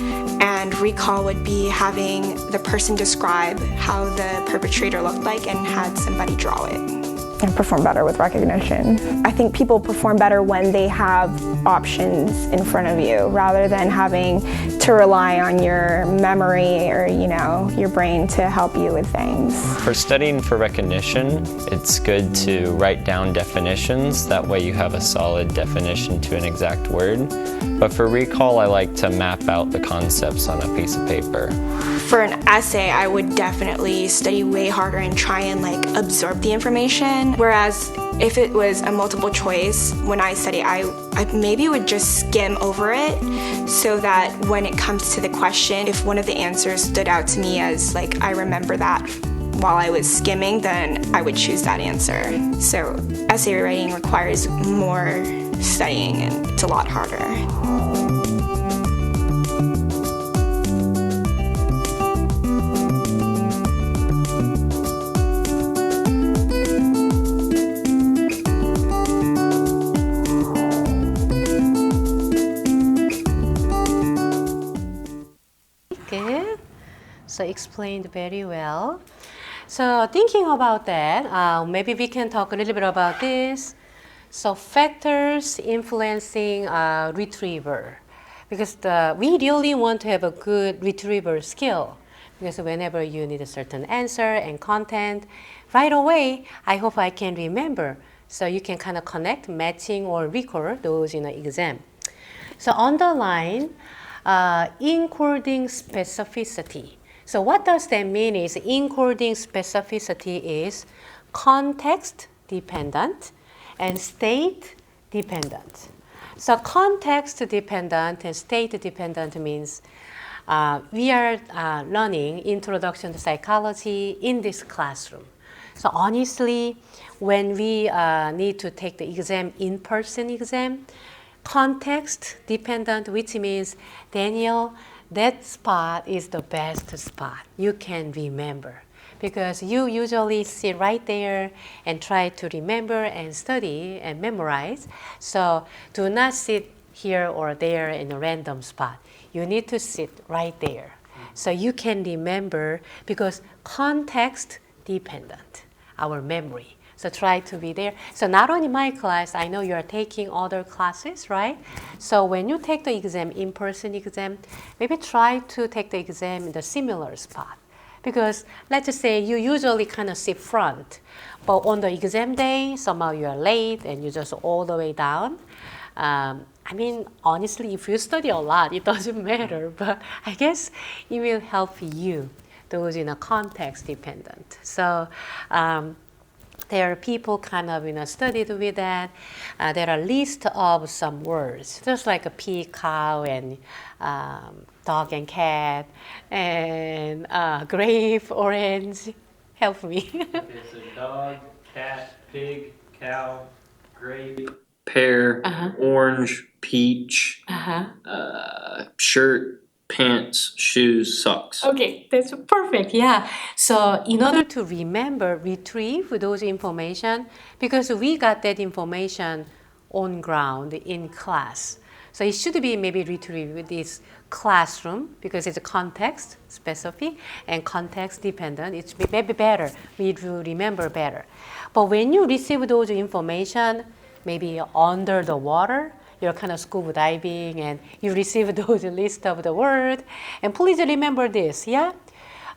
And recall would be having the person describe how the perpetrator looked like and had somebody draw it. And perform better with recognition. I think people perform better when they have options in front of you rather than having to rely on your memory or your brain to help you with things. For studying for recognition, it's good to write down definitions. That way you have a solid definition to an exact word. But for recall, I like to map out the concepts on a piece of paper. For an essay, I would definitely study way harder and try and absorb the information. Whereas if it was a multiple choice, when I study, I maybe would just skim over it so that when it comes to the question, if one of the answers stood out to me as I remember that while I was skimming, then I would choose that answer. So essay writing requires more studying and it's a lot harder. Good. So explained very well. So thinking about that, maybe we can talk a little bit about this. So factors influencing retriever, because we really want to have a good retriever skill. Because whenever you need a certain answer and content, right away, I hope I can remember. So you can kind of connect, matching, or recall those in an exam. So underline encoding specificity. So what does that mean is encoding specificity is context dependent and state dependent. So context dependent and state dependent means we are learning introduction to psychology in this classroom. So honestly, when we need to take the exam, in-person exam, context dependent, which means, Daniel, that spot is the best spot you can remember, because you usually sit right there and try to remember and study and memorize. So do not sit here or there in a random spot. You need to sit right there so you can remember, because context dependent, our memory. So try to be there. So not only my class, I know you are taking other classes, right? So when you take the exam, in-person exam, maybe try to take the exam in the similar spot. Because let's just say you usually kind of sit front, but on the exam day, somehow you are late and you just all the way down. Honestly, if you study a lot, it doesn't matter, but I guess it will help you, those in a context dependent. So there are people kind of studied with that. There are list of some words, just like a pea, cow, and dog and cat, and grape, orange. Help me. Okay, so dog, cat, pig, cow, grape, pear, orange, peach, shirt, pants, shoes, socks. Okay, that's perfect. Yeah. So in order to remember, retrieve those information, because we got that information on ground in class. So it should be maybe retrieved with this classroom because it's a context specific and context dependent. It's maybe better. We do remember better. But when you receive those information, maybe under the water, you're kind of scuba diving and you receive those list of the word. And please remember this, yeah?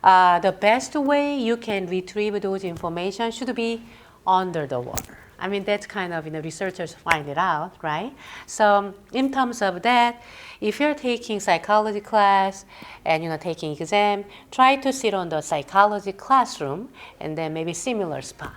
The best way you can retrieve those information should be under the water. I mean, that's kind of, researchers find it out, right? So in terms of that, if you're taking psychology class and, taking exam, try to sit on the psychology classroom and then maybe similar spot.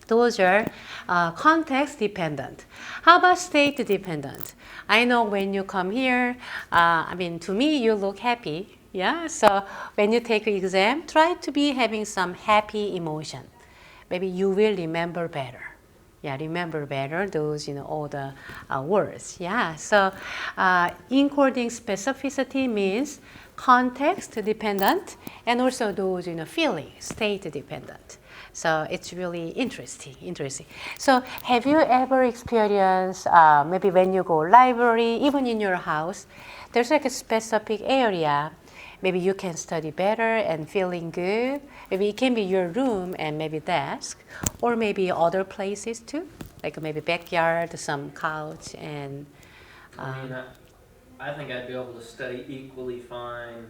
Those are context dependent. How about state dependent? I know when you come here, to me, you look happy. Yeah, so when you take an exam, try to be having some happy emotion. Maybe you will remember better. Yeah, remember better those, all the words. Yeah, so encoding specificity means context dependent and also those, feeling, state dependent. So it's really interesting. So have you ever experienced maybe when you go library, even in your house, there's like a specific area maybe you can study better and feeling good. Maybe it can be your room and maybe desk, or maybe other places too, like maybe backyard, some couch, and. I think I'd be able to study equally fine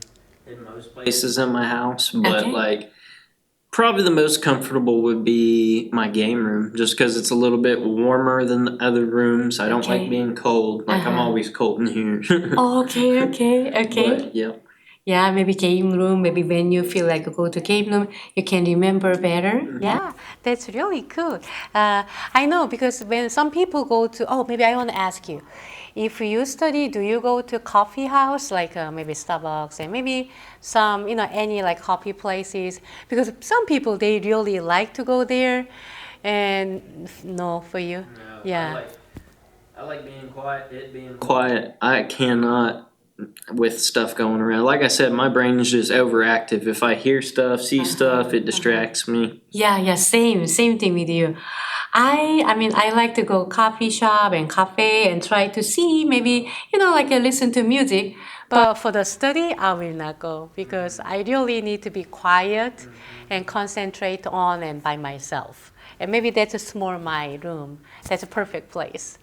in most places in my house, but probably the most comfortable would be my game room, just because it's a little bit warmer than the other rooms. I don't like being cold. I'm always cold in here. Okay. But, yeah. Yeah, maybe game room, maybe when you feel like go to game room, you can remember better. Yeah, that's really cool. I know because when some people go to, maybe I want to ask you, if you study, do you go to coffee house, like maybe Starbucks and maybe some, any like coffee places? Because some people, they really like to go there and no, for you? No, Yeah. I like being quiet. I cannot with stuff going around. Like I said, my brain is just overactive. If I hear stuff, see stuff, it distracts me. Yeah, same thing with you. I like to go coffee shop and cafe and try to see maybe, listen to music. But for the study, I will not go because I really need to be quiet and concentrate on and by myself. And maybe that's a small my room. That's a perfect place.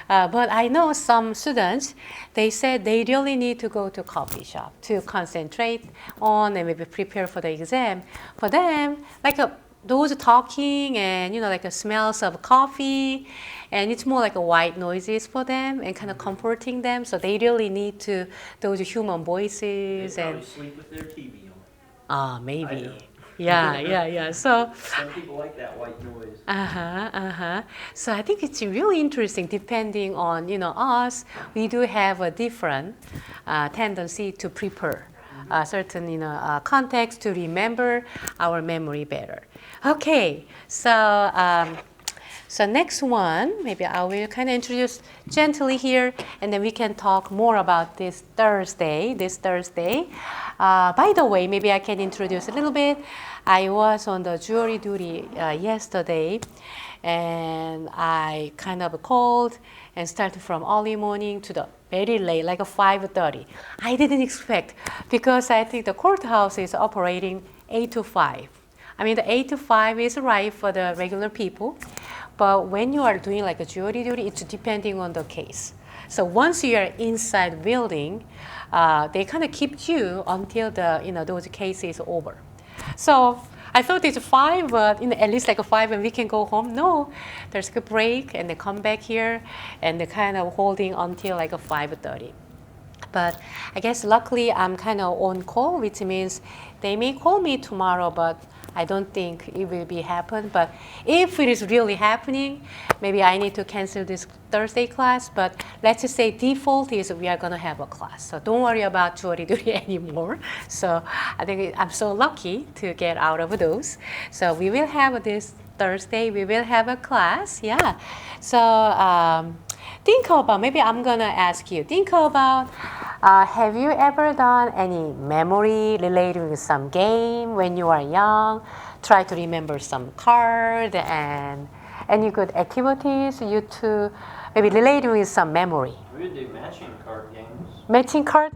But I know some students, they said they really need to go to coffee shop to concentrate on and maybe prepare for the exam. For them, those talking and, smells of coffee, and it's more like a white noises for them and kind of comforting them. So they really need to those human voices. They and sleep with their TV on. Maybe. Yeah. So some people like that white noise. So I think it's really interesting. Depending on us, we do have a different tendency to prepare certain context to remember our memory better. Okay, so next one, maybe I will kind of introduce gently here, and then we can talk more about this Thursday. By the way, maybe I can introduce a little bit. I was on the jury duty yesterday, and I kind of called and started from early morning to the very late, like 5:30. I didn't expect because I think the courthouse is operating 8 to 5. The 8 to 5 is right for the regular people, but when you are doing like a jury duty, it's depending on the case. So once you are inside building, they kind of keep you until the those cases over. So I thought it's 5, but at least like 5 and we can go home. No, there's a break and they come back here and they're kind of holding until like 5:30. but I guess luckily I'm kind of on call, which means they may call me tomorrow, but I don't think it will be happen. But if it is really happening, maybe I need to cancel this Thursday class. But let's just say default is we are gonna have a class. So don't worry about jury duty anymore. So I think I'm so lucky to get out of those. So we will have this Thursday. We will have a class. Yeah. So think about, maybe I'm gonna ask you, think about, have you ever done any memory related with some game when you are young? Try to remember some card and any good activities you to maybe related with some memory. We would do matching card games. Matching card